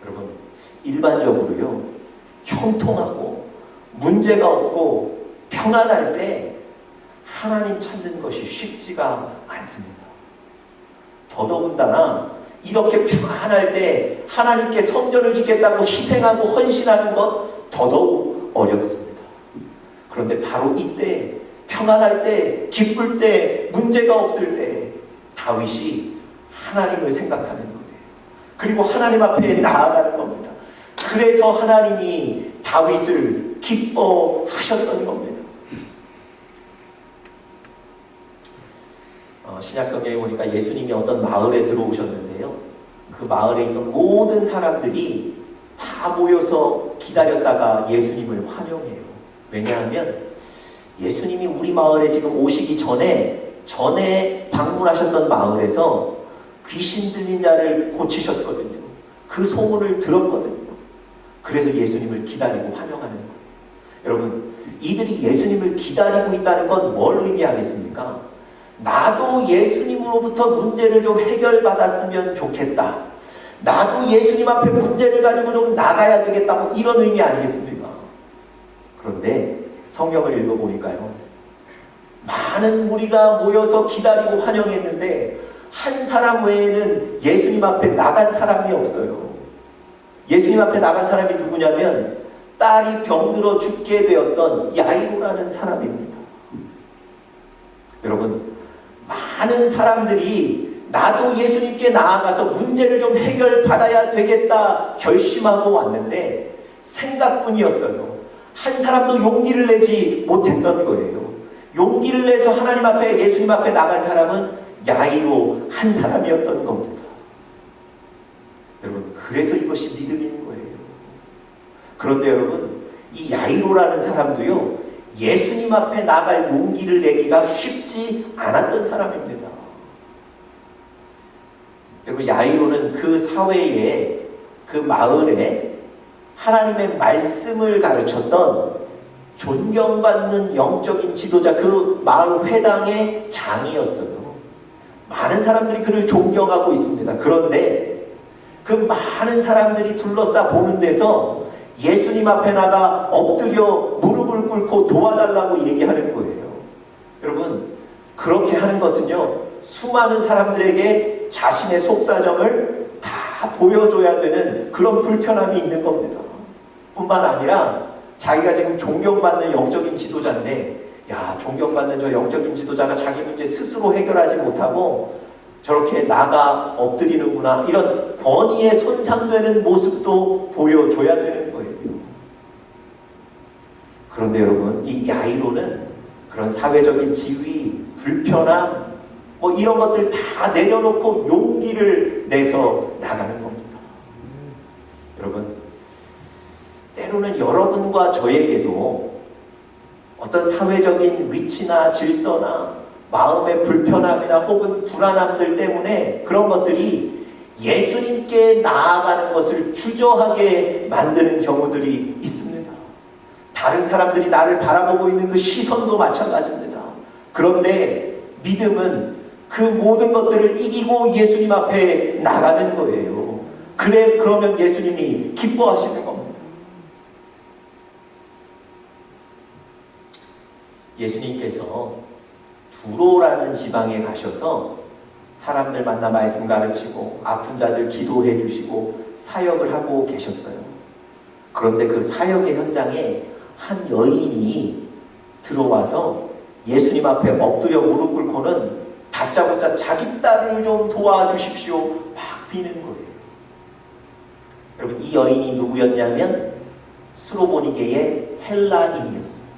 여러분, 일반적으로요, 형통하고 문제가 없고 평안할 때 하나님 찾는 것이 쉽지가 않습니다. 더더군다나 이렇게 평안할 때 하나님께 성전을 짓겠다고 희생하고 헌신하는 것 더더욱 어렵습니다. 그런데 바로 이때, 평안할 때, 기쁠 때, 문제가 없을 때 다윗이 하나님을 생각하는 거예요. 그리고 하나님 앞에 나아가는 겁니다. 그래서 하나님이 다윗을 기뻐하셨던 겁니다. 신약성경에 보니까 예수님이 어떤 마을에 들어오셨는데요, 그 마을에 있던 모든 사람들이 다 모여서 기다렸다가 예수님을 환영해요. 왜냐하면 예수님이 우리 마을에 지금 오시기 전에 방문하셨던 마을에서 귀신 들린 자를 고치셨거든요. 그 소문을 들었거든요. 그래서 예수님을 기다리고 환영하는 거예요. 여러분, 이들이 예수님을 기다리고 있다는 건 뭘 의미하겠습니까? 나도 예수님으로부터 문제를 좀 해결받았으면 좋겠다, 나도 예수님 앞에 문제를 가지고 좀 나가야 되겠다, 뭐 이런 의미 아니겠습니까? 그런데 성경을 읽어보니까요, 많은 무리가 모여서 기다리고 환영했는데 한 사람 외에는 예수님 앞에 나간 사람이 없어요. 예수님 앞에 나간 사람이 누구냐면 딸이 병들어 죽게 되었던 야이로라는 사람입니다. 여러분, 많은 사람들이 나도 예수님께 나아가서 문제를 좀 해결받아야 되겠다 결심하고 왔는데 생각뿐이었어요. 한 사람도 용기를 내지 못했던 거예요. 용기를 내서 하나님 앞에, 예수님 앞에 나간 사람은 야이로 한 사람이었던 겁니다. 여러분, 그래서 이것이 믿음인 거예요. 그런데 여러분, 이 야이로라는 사람도요, 예수님 앞에 나갈 용기를 내기가 쉽지 않았던 사람입니다. 여러분, 야이로는 그 사회에, 그 마을에 하나님의 말씀을 가르쳤던 존경받는 영적인 지도자, 그 마을 회당의 장이었어요. 많은 사람들이 그를 존경하고 있습니다. 그런데 그 많은 사람들이 둘러싸 보는 데서 예수님 앞에 나가 엎드려 무릎을 꿇고 도와달라고 얘기하는 거예요. 여러분, 그렇게 하는 것은요, 수많은 사람들에게 자신의 속사정을 다 보여줘야 되는 그런 불편함이 있는 겁니다. 뿐만 아니라 자기가 지금 존경받는 영적인 지도자인데, 야, 존경받는 저 영적인 지도자가 자기 문제 스스로 해결하지 못하고 저렇게 나가 엎드리는구나, 이런 권위에 손상되는 모습도 보여줘야 되는 거예요. 그런데 여러분, 이 야이로는 그런 사회적인 지위, 불편함, 뭐 이런 것들 다 내려놓고 용기를 내서 나가는 겁니다. 여러분, 때로는 여러분과 저에게도 어떤 사회적인 위치나 질서나 마음의 불편함이나 혹은 불안함들 때문에 그런 것들이 예수님께 나아가는 것을 주저하게 만드는 경우들이 있습니다. 다른 사람들이 나를 바라보고 있는 그 시선도 마찬가지입니다. 그런데 믿음은 그 모든 것들을 이기고 예수님 앞에 나가는 거예요. 그러면 예수님이 기뻐하시는 겁니다. 예수님께서 두로라는 지방에 가셔서 사람들 만나 말씀 가르치고 아픈 자들 기도해 주시고 사역을 하고 계셨어요. 그런데 그 사역의 현장에 한 여인이 들어와서 예수님 앞에 엎드려 무릎 꿇고는 다짜고짜 자기 딸을 좀 도와주십시오 막 비는 거예요. 여러분, 이 여인이 누구였냐면 수로보니게의 헬라인이었어요.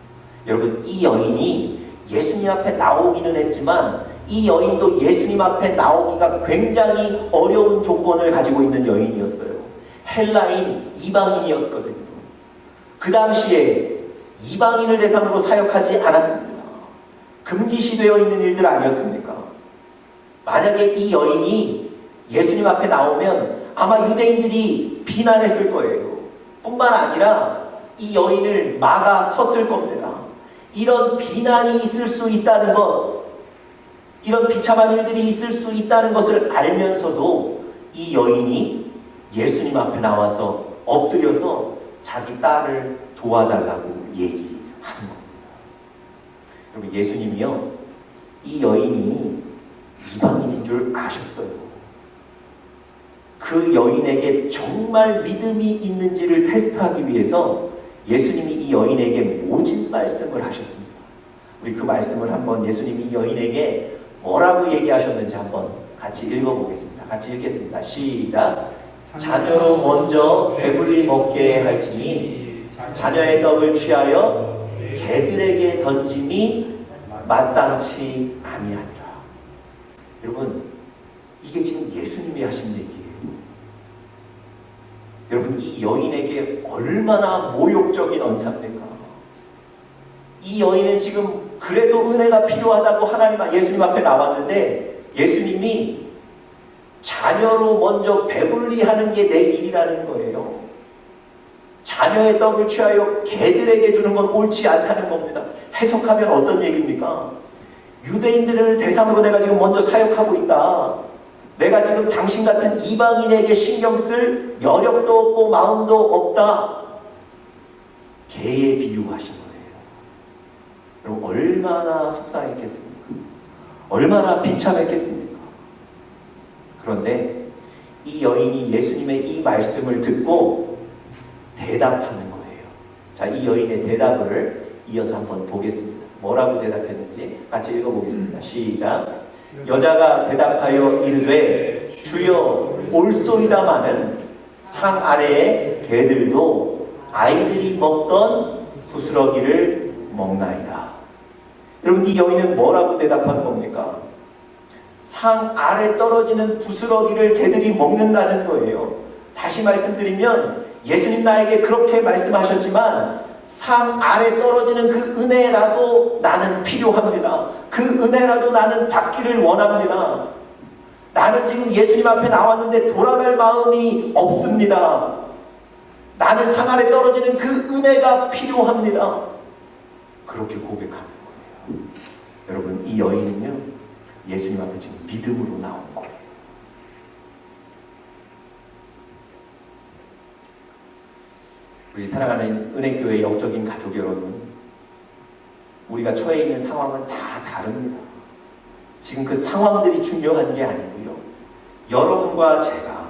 여러분, 이 여인이 예수님 앞에 나오기는 했지만 이 여인도 예수님 앞에 나오기가 굉장히 어려운 조건을 가지고 있는 여인이었어요. 헬라인, 이방인이었거든요. 그 당시에 이방인을 대상으로 사역하지 않았습니다. 금기시되어 있는 일들 아니었습니까? 만약에 이 여인이 예수님 앞에 나오면 아마 유대인들이 비난했을 거예요. 뿐만 아니라 이 여인을 막아 섰을 겁니다. 이런 비난이 있을 수 있다는 것, 이런 비참한 일들이 있을 수 있다는 것을 알면서도 이 여인이 예수님 앞에 나와서 엎드려서 자기 딸을 도와달라고 얘기하는 겁니다. 여러분, 예수님이요, 이 여인이 이방인인 줄 아셨어요. 그 여인에게 정말 믿음이 있는지를 테스트하기 위해서 예수님이 이 여인에게 모진 말씀을 하셨습니다. 우리 그 말씀을 한번, 예수님이 이 여인에게 뭐라고 얘기하셨는지 한번 같이 읽어보겠습니다. 같이 읽겠습니다. 시작. 자녀로 먼저 배불리 먹게 할지니 자녀의 떡을 취하여 개들에게 던짐이 마땅치 아니하니라. 여러분, 이게 지금 예수님이 하신 얘기예요. 여러분, 이 여인에게 얼마나 모욕적인 언사입니까? 이 여인은 지금 그래도 은혜가 필요하다고 예수님 앞에 나왔는데 예수님이 자녀로 먼저 배불리 하는 게 내 일이라는 거예요. 자녀의 떡을 취하여 개들에게 주는 건 옳지 않다는 겁니다. 해석하면 어떤 얘기입니까? 유대인들을 대상으로 내가 지금 먼저 사역하고 있다. 내가 지금 당신 같은 이방인에게 신경 쓸 여력도 없고 마음도 없다. 개에 비유하신 거예요. 여러분, 얼마나 속상했겠습니까? 얼마나 비참했겠습니까? 그런데 이 여인이 예수님의 이 말씀을 듣고 대답하는 거예요. 자, 이 여인의 대답을 이어서 한번 보겠습니다. 뭐라고 대답했는지 같이 읽어보겠습니다. 시작. 여자가 대답하여 이르되 주여 올소이다마는 상 아래의 개들도 아이들이 먹던 부스러기를 먹나이다. 여러분, 이 여인은 뭐라고 대답한 겁니까? 상 아래 떨어지는 부스러기를 개들이 먹는다는 거예요. 다시 말씀드리면 예수님 나에게 그렇게 말씀하셨지만 상 아래 떨어지는 그 은혜라도 나는 필요합니다. 그 은혜라도 나는 받기를 원합니다. 나는 지금 예수님 앞에 나왔는데 돌아갈 마음이 없습니다. 나는 상 아래 떨어지는 그 은혜가 필요합니다. 그렇게 고백하는 거예요. 여러분, 이 여인은요, 예수님 앞에 지금 믿음으로 나온 거예요. 우리 사랑하는 은혜교회 영적인 가족 여러분, 우리가 처해 있는 상황은 다 다릅니다. 지금 그 상황들이 중요한 게 아니고요, 여러분과 제가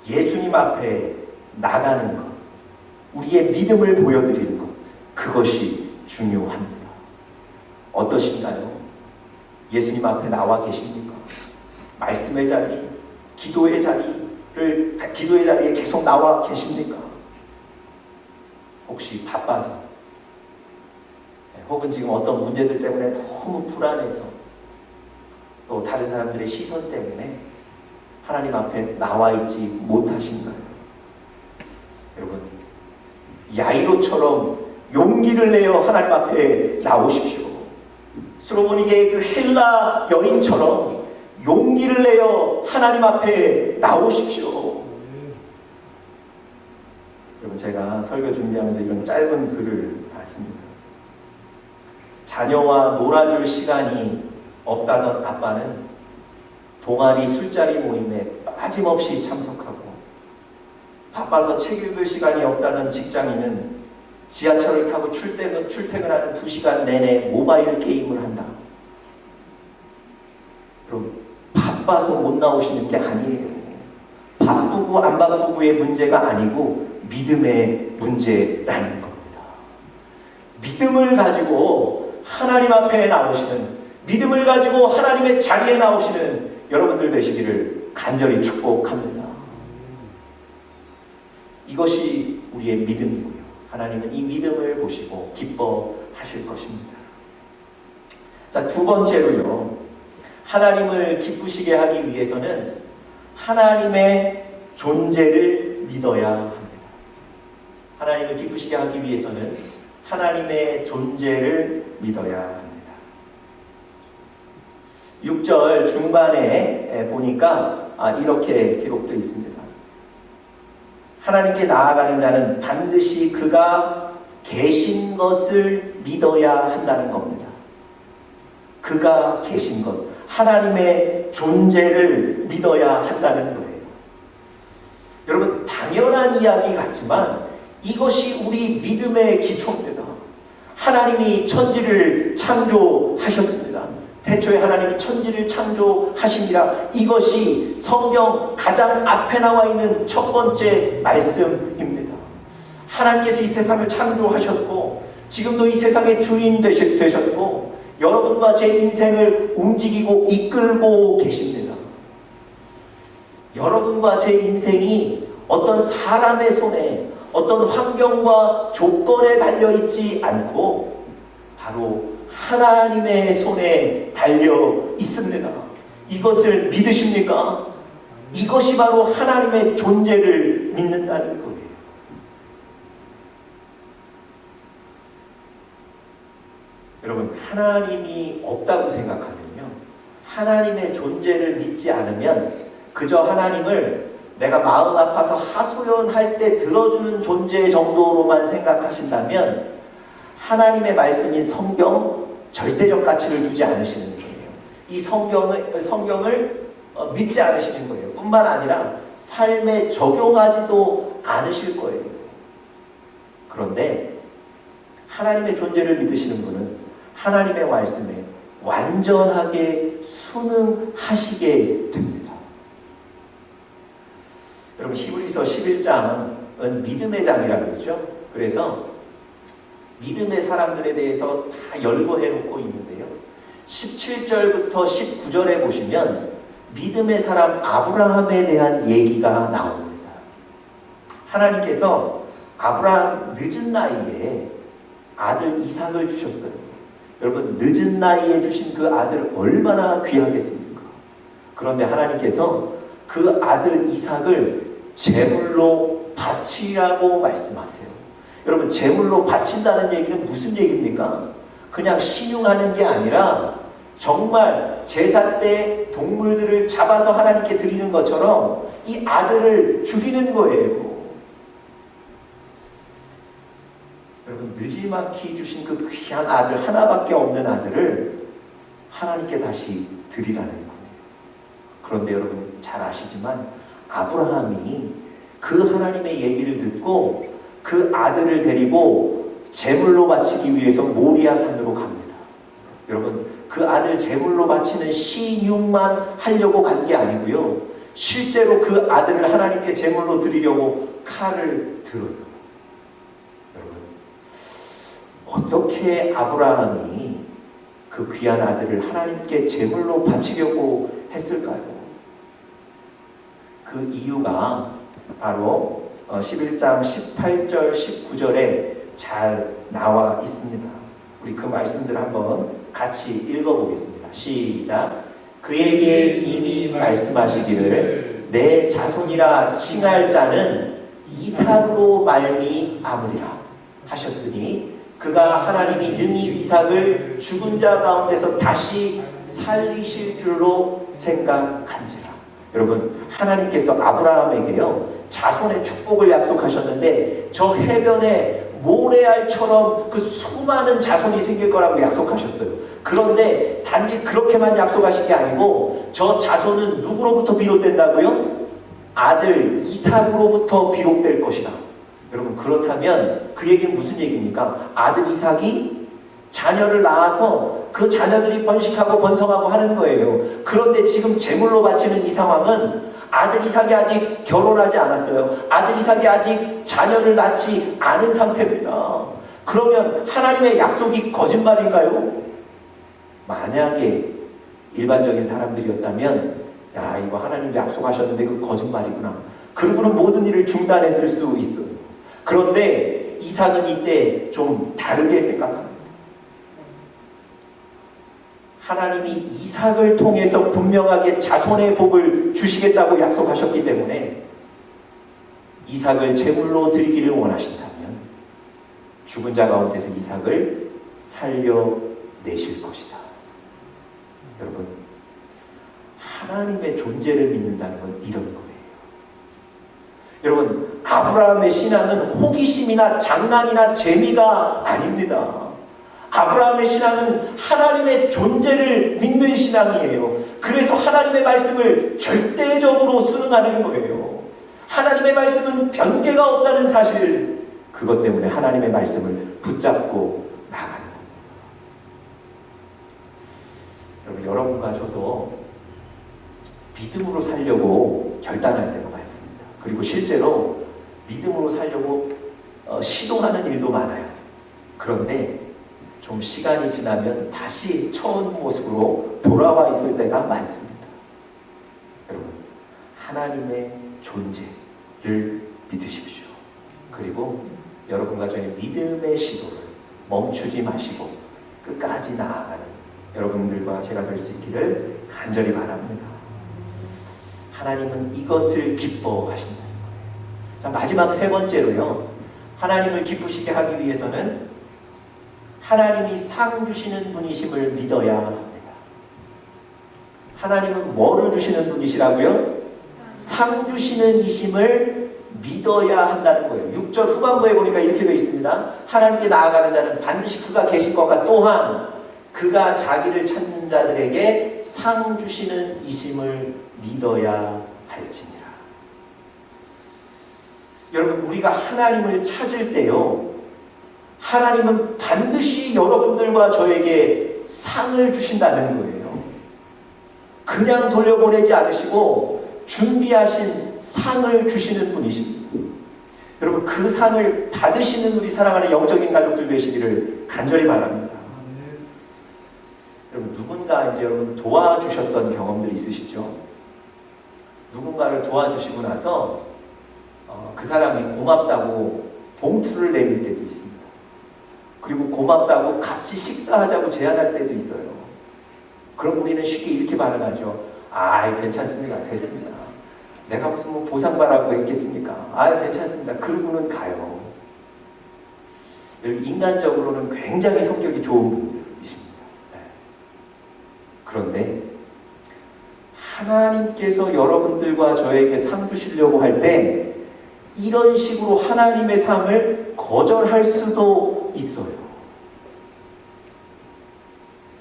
예수님 앞에 나가는 것, 우리의 믿음을 보여드리는 것, 그것이 중요합니다. 어떠신가요? 예수님 앞에 나와 계십니까? 말씀의 자리, 기도의 자리에 계속 나와 계십니까? 혹시 바빠서, 혹은 지금 어떤 문제들 때문에 너무 불안해서, 또 다른 사람들의 시선 때문에 하나님 앞에 나와 있지 못하신가요? 여러분, 야이로처럼 용기를 내어 하나님 앞에 나오십시오. 수로보니게의 그 헬라 여인처럼 용기를 내어 하나님 앞에 나오십시오. 여러분, 제가 설교 준비하면서 이런 짧은 글을 봤습니다. 자녀와 놀아줄 시간이 없다던 아빠는 동아리 술자리 모임에 빠짐없이 참석하고, 바빠서 책 읽을 시간이 없다는 직장인은 지하철을 타고 출퇴근하는 2시간 내내 모바일 게임을 한다. 그럼 바빠서 못 나오시는 게 아니에요. 바쁘고 안 바쁘고의 문제가 아니고 믿음의 문제라는 겁니다. 믿음을 가지고 하나님 앞에 나오시는, 믿음을 가지고 하나님의 자리에 나오시는 여러분들 되시기를 간절히 축복합니다. 이것이 우리의 믿음이고요, 하나님은 이 믿음을 보시고 기뻐하실 것입니다. 자, 두 번째로요, 하나님을 기쁘시게 하기 위해서는 하나님의 존재를 믿어야 합니다. 하나님을 기쁘시게 하기 위해서는 하나님의 존재를 믿어야 합니다. 6절 중반에 보니까 이렇게 기록되어 있습니다. 하나님께 나아가는 자는 반드시 그가 계신 것을 믿어야 한다는 겁니다. 그가 계신 것, 하나님의 존재를 믿어야 한다는 거예요. 여러분, 당연한 이야기 같지만 이것이 우리 믿음의 기초입니다. 하나님이 천지를 창조하셨습니다. 태초에 하나님이 천지를 창조하시니라. 이것이 성경 가장 앞에 나와 있는 첫 번째 말씀입니다. 하나님께서 이 세상을 창조하셨고 지금도 이 세상의 주인 되셨고 여러분과 제 인생을 움직이고 이끌고 계십니다. 여러분과 제 인생이 어떤 사람의 손에, 어떤 환경과 조건에 달려있지 않고 바로 하나님의 손에 달려 있습니다. 이것을 믿으십니까? 이것이 바로 하나님의 존재를 믿는다는 거예요. 여러분, 하나님이 없다고 생각하면요, 하나님의 존재를 믿지 않으면 그저 하나님을 내가 마음 아파서 하소연할 때 들어주는 존재 정도로만 생각하신다면 하나님의 말씀인 성경, 절대적 가치를 두지 않으시는 거예요. 이 성경을 믿지 않으시는 거예요. 뿐만 아니라 삶에 적용하지도 않으실 거예요. 그런데 하나님의 존재를 믿으시는 분은 하나님의 말씀에 완전하게 순응하시게 됩니다. 여러분, 히브리서 11장은 믿음의 장이라고 그러죠. 그래서 믿음의 사람들에 대해서 다 열거해 놓고 있는데요. 17절부터 19절에 보시면 믿음의 사람 아브라함에 대한 얘기가 나옵니다. 하나님께서 아브라함 늦은 나이에 아들 이삭을 주셨어요. 여러분, 늦은 나이에 주신 그 아들 얼마나 귀하겠습니까? 그런데 하나님께서 그 아들 이삭을 제물로 바치라고 말씀하세요. 여러분, 제물로 바친다는 얘기는 무슨 얘기입니까? 그냥 신용하는 게 아니라 정말 제사 때 동물들을 잡아서 하나님께 드리는 것처럼 이 아들을 죽이는 거예요. 여러분, 느지막이 주신 그 귀한 아들, 하나밖에 없는 아들을 하나님께 다시 드리라는 거예요. 그런데 여러분 잘 아시지만 아브라함이 그 하나님의 얘기를 듣고 그 아들을 데리고 제물로 바치기 위해서 모리아 산으로 갑니다. 여러분, 그 아들 제물로 바치는 신용만 하려고 간 게 아니고요. 실제로 그 아들을 하나님께 제물로 드리려고 칼을 들어요. 어떻게 아브라함이 그 귀한 아들을 하나님께 제물로 바치려고 했을까요? 그 이유가 바로 11장 18절 19절에 잘 나와 있습니다. 우리 그 말씀들 한번 같이 읽어보겠습니다. 시작. 그에게 이미 말씀하시기를 내 자손이라 칭할 자는 이삭으로 말미암으리라 하셨으니 그가 하나님이 능히 이삭을 죽은 자 가운데서 다시 살리실 줄로 생각한지라. 여러분, 하나님께서 아브라함에게요 자손의 축복을 약속하셨는데 저 해변에 모래알처럼 그 수많은 자손이 생길 거라고 약속하셨어요. 그런데 단지 그렇게만 약속하신 게 아니고 저 자손은 누구로부터 비롯된다고요? 아들 이삭으로부터 비롯될 것이다. 여러분, 그렇다면 그 얘기는 무슨 얘기입니까? 아들 이삭이 자녀를 낳아서 그 자녀들이 번식하고 번성하고 하는 거예요. 그런데 지금 제물로 바치는 이 상황은 아들 이삭이 아직 결혼하지 않았어요. 아들 이삭이 아직 자녀를 낳지 않은 상태입니다. 그러면 하나님의 약속이 거짓말인가요? 만약에 일반적인 사람들이었다면 야, 이거 하나님 약속하셨는데 그 거짓말이구나. 그러고는 모든 일을 중단했을 수 있어요. 그런데 이삭은 이때 좀 다르게 생각합니다. 하나님이 이삭을 통해서 분명하게 자손의 복을 주시겠다고 약속하셨기 때문에 이삭을 제물로 드리기를 원하신다면 죽은 자 가운데서 이삭을 살려내실 것이다. 여러분, 하나님의 존재를 믿는다는 건 이런 거예요. 여러분, 아브라함의 신앙은 호기심이나 장난이나 재미가 아닙니다. 아브라함의 신앙은 하나님의 존재를 믿는 신앙이에요. 그래서 하나님의 말씀을 절대적으로 순응하는 거예요. 하나님의 말씀은 변개가 없다는 사실, 그것 때문에 하나님의 말씀을 붙잡고 나가는 겁니다. 여러분, 여러분과 저도 믿음으로 살려고 결단할 때가 많습니다. 그리고 실제로 믿음으로 살려고 시도하는 일도 많아요. 그런데 좀 시간이 지나면 다시 처음 모습으로 돌아와 있을 때가 많습니다. 여러분, 하나님의 존재를 믿으십시오. 그리고 여러분과 저의 믿음의 시도를 멈추지 마시고 끝까지 나아가는 여러분들과 제가 될 수 있기를 간절히 바랍니다. 하나님은 이것을 기뻐하신다는 거예요. 자, 마지막 세 번째로요. 하나님을 기쁘시게 하기 위해서는 하나님이 상 주시는 분이심을 믿어야 합니다. 하나님은 뭐를 주시는 분이시라고요? 상 주시는 이심을 믿어야 한다는 거예요. 6절 후반부에 보니까 이렇게 되어 있습니다. 하나님께 나아가는 자는 반드시 그가 계실 것과 또한 그가 자기를 찾는 자들에게 상 주시는 이심을 믿어야 할지니라. 여러분, 우리가 하나님을 찾을 때요, 하나님은 반드시 여러분들과 저에게 상을 주신다는 거예요. 그냥 돌려보내지 않으시고 준비하신 상을 주시는 분이십니다. 여러분, 그 상을 받으시는 우리 사랑하는 영적인 가족들 되시기를 간절히 바랍니다. 여러분, 누군가 이제 여러분 도와주셨던 경험들이 있으시죠? 누군가를 도와주시고 나서 그 사람이 고맙다고 봉투를 내밀 때도 있습니다. 그리고 고맙다고 같이 식사하자고 제안할 때도 있어요. 그럼 우리는 쉽게 이렇게 반응하죠. 아, 괜찮습니다. 됐습니다. 내가 무슨 뭐 보상받라고 했겠습니까? 아, 괜찮습니다. 그러고는 가요. 인간적으로는 굉장히 성격이 좋은 분들이십니다. 네. 그런데 하나님께서 여러분들과 저에게 상 주시려고 할 때 이런 식으로 하나님의 상을 거절할 수도 있어요.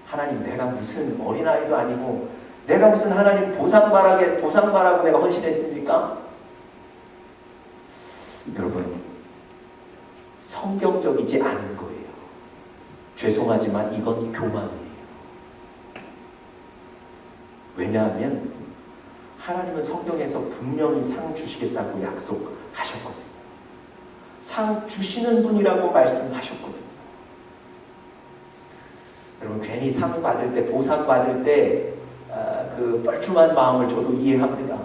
하나님, 내가 무슨 어린아이도 아니고 내가 무슨 하나님 보상바라고 내가 헌신했습니까? 여러분, 성경적이지 않은 거예요. 죄송하지만 이건 교만이에요. 왜냐하면 하나님은 성경에서 분명히 상 주시겠다고 약속하셨거든요. 상 주시는 분이라고 말씀하셨거든요. 여러분, 괜히 상 받을 때, 보상 받을 때 그 뻘쭘한 마음을 저도 이해합니다.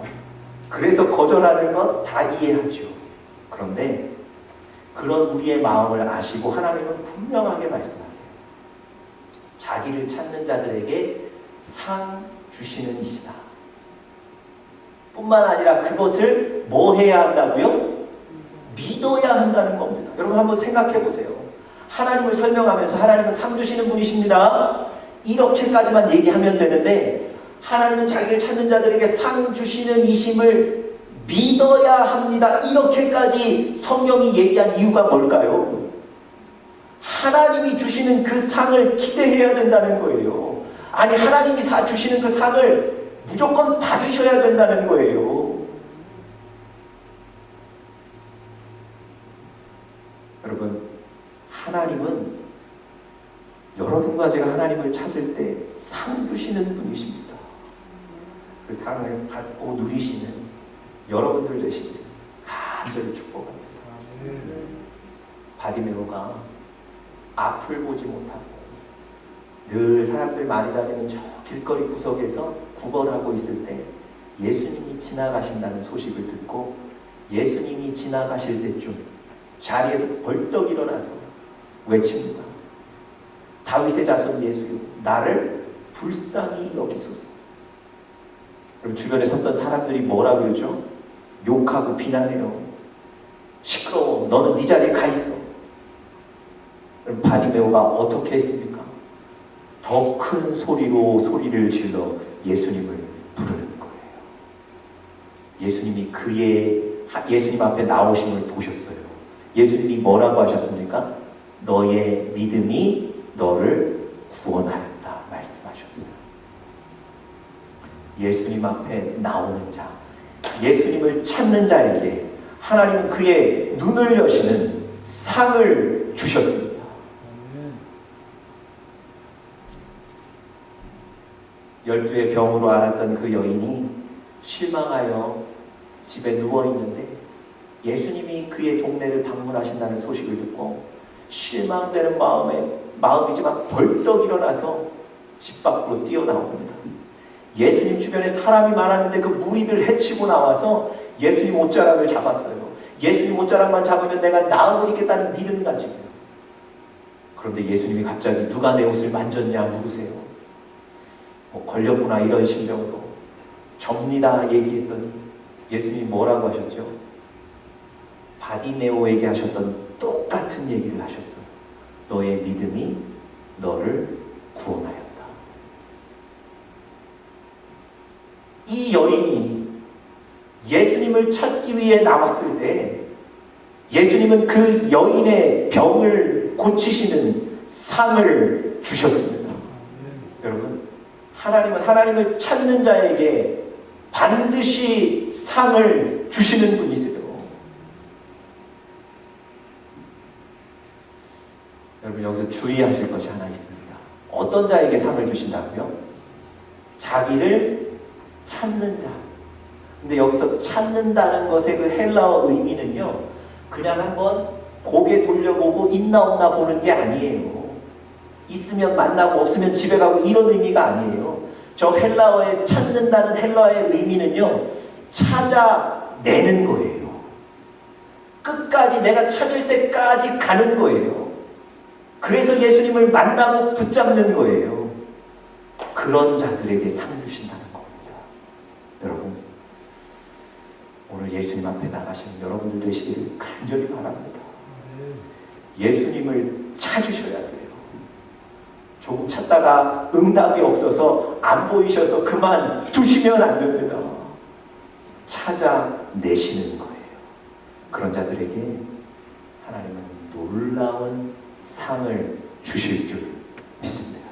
그래서 거절하는 것 다 이해하죠. 그런데 그런 우리의 마음을 아시고 하나님은 분명하게 말씀하세요. 자기를 찾는 자들에게 상 주시는 이시다. 뿐만 아니라 그것을 뭐 해야 한다고요? 믿어야 한다는 겁니다. 여러분, 한번 생각해 보세요. 하나님을 설명하면서 하나님은 상 주시는 분이십니다. 이렇게까지만 얘기하면 되는데 하나님은 자기를 찾는 자들에게 상 주시는 이심을 믿어야 합니다. 이렇게까지 성경이 얘기한 이유가 뭘까요? 하나님이 주시는 그 상을 기대해야 된다는 거예요. 아니, 하나님이 주시는 그 상을 무조건 받으셔야 된다는 거예요. 여러분, 하나님은 여러분과 제가 하나님을 찾을 때 상 주시는 분이십니다. 그 상을 받고 누리시는 여러분들 되시길 간절히 축복합니다. 바디메오가 앞을 보지 못하고 늘 사람들 많이 다니는 저 길거리 구석에서 구걸하고 있을 때 예수님이 지나가신다는 소식을 듣고 예수님이 지나가실 때쯤 자리에서 벌떡 일어나서 외칩니다. 다윗의 자손 예수여, 나를 불쌍히 여기소서. 그럼 주변에 섰던 사람들이 뭐라 그러죠? 욕하고 비난해요. 시끄러워, 너는 네 자리에 가 있어. 그럼 바디메오가 어떻게 했습니까? 더 큰 소리로 소리를 질러 예수님을 부르는 거예요. 예수님이 예수님 앞에 나오심을 보셨어요. 예수님이 뭐라고 하셨습니까? 너의 믿음이 너를 구원하였다 말씀하셨어요. 예수님 앞에 나오는 자, 예수님을 찾는 자에게 하나님은 그의 눈을 여시는 상을 주셨습니다. 열두의 병으로 앓았던 그 여인이 실망하여 집에 누워있는데 예수님이 그의 동네를 방문하신다는 소식을 듣고 실망되는 마음이지만 벌떡 일어나서 집 밖으로 뛰어나옵니다. 예수님 주변에 사람이 많았는데 그 무리들 해치고 나와서 예수님 옷자락을 잡았어요. 예수님 옷자락만 잡으면 내가 나음을 입겠다는 믿음 가지고요. 그런데 예수님이 갑자기 누가 내 옷을 만졌냐 물으세요. 걸렸구나 이런 심정으로 접니다 얘기했더니 예수님이 뭐라고 하셨죠? 바디메오에게 하셨던 똑같은 얘기를 하셨어요. 너의 믿음이 너를 구원하였다. 이 여인이 예수님을 찾기 위해 나왔을 때 예수님은 그 여인의 병을 고치시는 상을 주셨습니다. 여러분, 하나님은 하나님을 찾는 자에게 반드시 상을 주시는 분이세요. 여러분, 여기서 주의하실 것이 하나 있습니다. 어떤 자에게 상을 주신다고요? 자기를 찾는 자. 근데 여기서 찾는다는 것의 그 헬라어 의미는요, 그냥 한번 고개 돌려보고 있나 없나 보는 게 아니에요. 있으면 만나고 없으면 집에 가고 이런 의미가 아니에요. 저 헬라어에 찾는다는 헬라어의 의미는요, 찾아내는 거예요. 끝까지 내가 찾을 때까지 가는 거예요. 그래서 예수님을 만나고 붙잡는 거예요. 그런 자들에게 상 주신다는 겁니다. 여러분, 오늘 예수님 앞에 나가시는 여러분들 되시기를 간절히 바랍니다. 예수님을 찾으셔야 돼요. 조금 찾다가 응답이 없어서 안 보이셔서 그만 두시면 안 됩니다. 찾아내시는 거예요. 그런 자들에게 하나님은 놀라운 상을 주실 줄 믿습니다.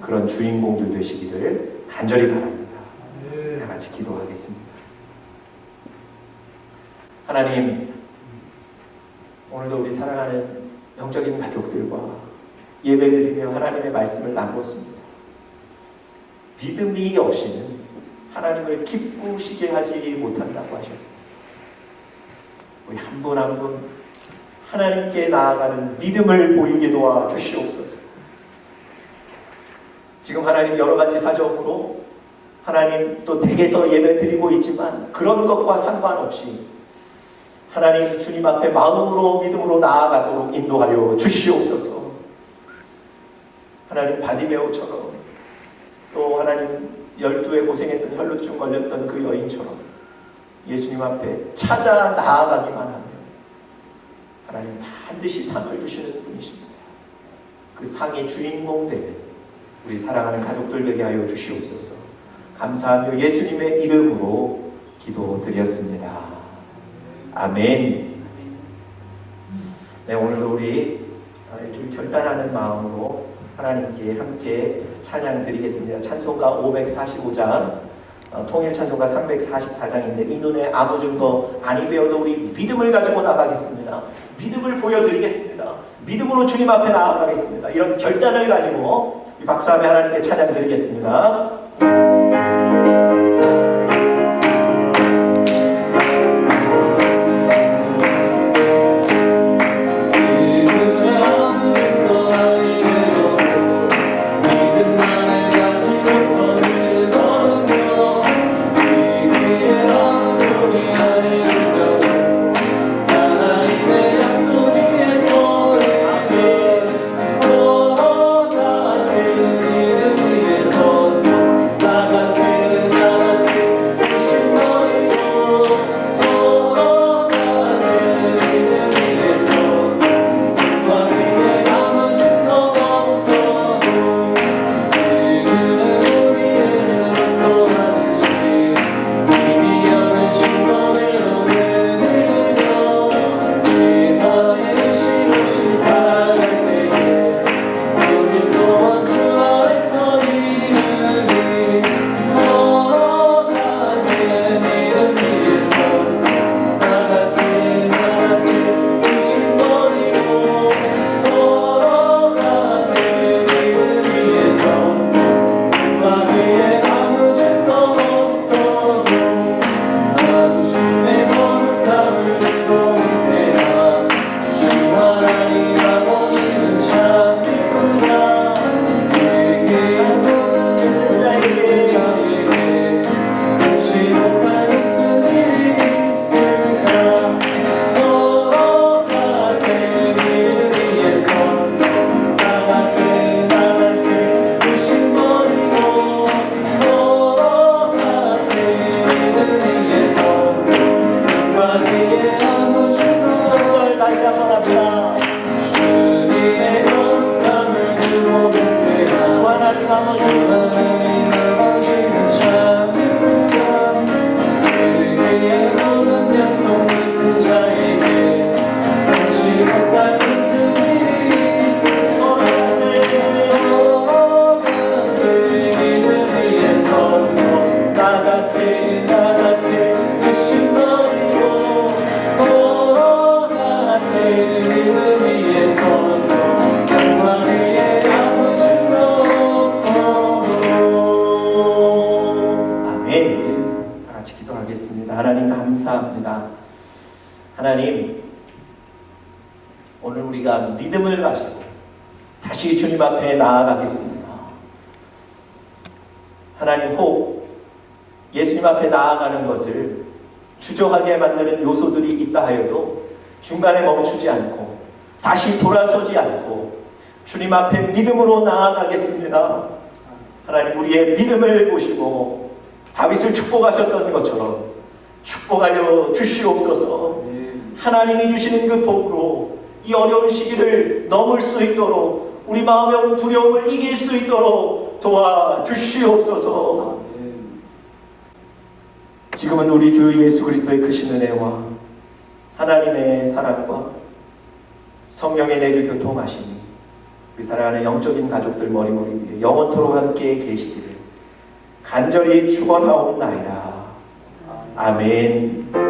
그런 주인공들 되시기를 간절히 바랍니다. 다 같이 기도하겠습니다. 하나님, 오늘도 우리 사랑하는 영적인 가족들과 예배드리며 하나님의 말씀을 나누었습니다. 믿음이 없이는 하나님을 기쁘시게 하지 못한다고 하셨습니다. 우리 한 분 한 분 하나님께 나아가는 믿음을 보이게 도와 주시옵소서. 지금 하나님 여러 가지 사정으로 하나님 또 댁에서 예배드리고 있지만 그런 것과 상관없이 하나님 주님 앞에 마음으로 믿음으로 나아가도록 인도하여 주시옵소서. 하나님 바디메오처럼 또 하나님 12에 고생했던 혈루증 걸렸던 그 여인처럼 예수님 앞에 찾아 나아가기만 하면 하나님 반드시 상을 주시는 분이십니다. 그 상의 주인공 되는 우리 사랑하는 가족들 되게 하여 주시옵소서. 감사하며 예수님의 이름으로 기도드렸습니다. 아멘. 네, 오늘도 우리 일주일 결단하는 마음으로 하나님께 함께 찬양 드리겠습니다. 찬송가 545장, 통일 찬송가 344장인데 이 눈에 아무 증거 아니 배워도 우리 믿음을 가지고 나가겠습니다. 믿음을 보여드리겠습니다. 믿음으로 주님 앞에 나아가겠습니다. 이런 결단을 가지고 박수하며 하나님께 찬양 드리겠습니다. 오늘 우리가 믿음을 가지고 다시 주님 앞에 나아가겠습니다. 하나님, 혹 예수님 앞에 나아가는 것을 주저하게 만드는 요소들이 있다 하여도 중간에 멈추지 않고 다시 돌아서지 않고 주님 앞에 믿음으로 나아가겠습니다. 하나님, 우리의 믿음을 보시고 다윗을 축복하셨던 것처럼 축복하여 주시옵소서. 하나님이 주시는 그 복으로 이 어려운 시기를 넘을 수 있도록, 우리 마음의 두려움을 이길 수 있도록 도와주시옵소서. 지금은 우리 주 예수 그리스도의 크신 은혜와 하나님의 사랑과 성령의 내주 교통하심이 우리 사랑하는 영적인 가족들 머리머리 위에 영원토록 함께 계시기를 간절히 축원하옵나이다. 아멘.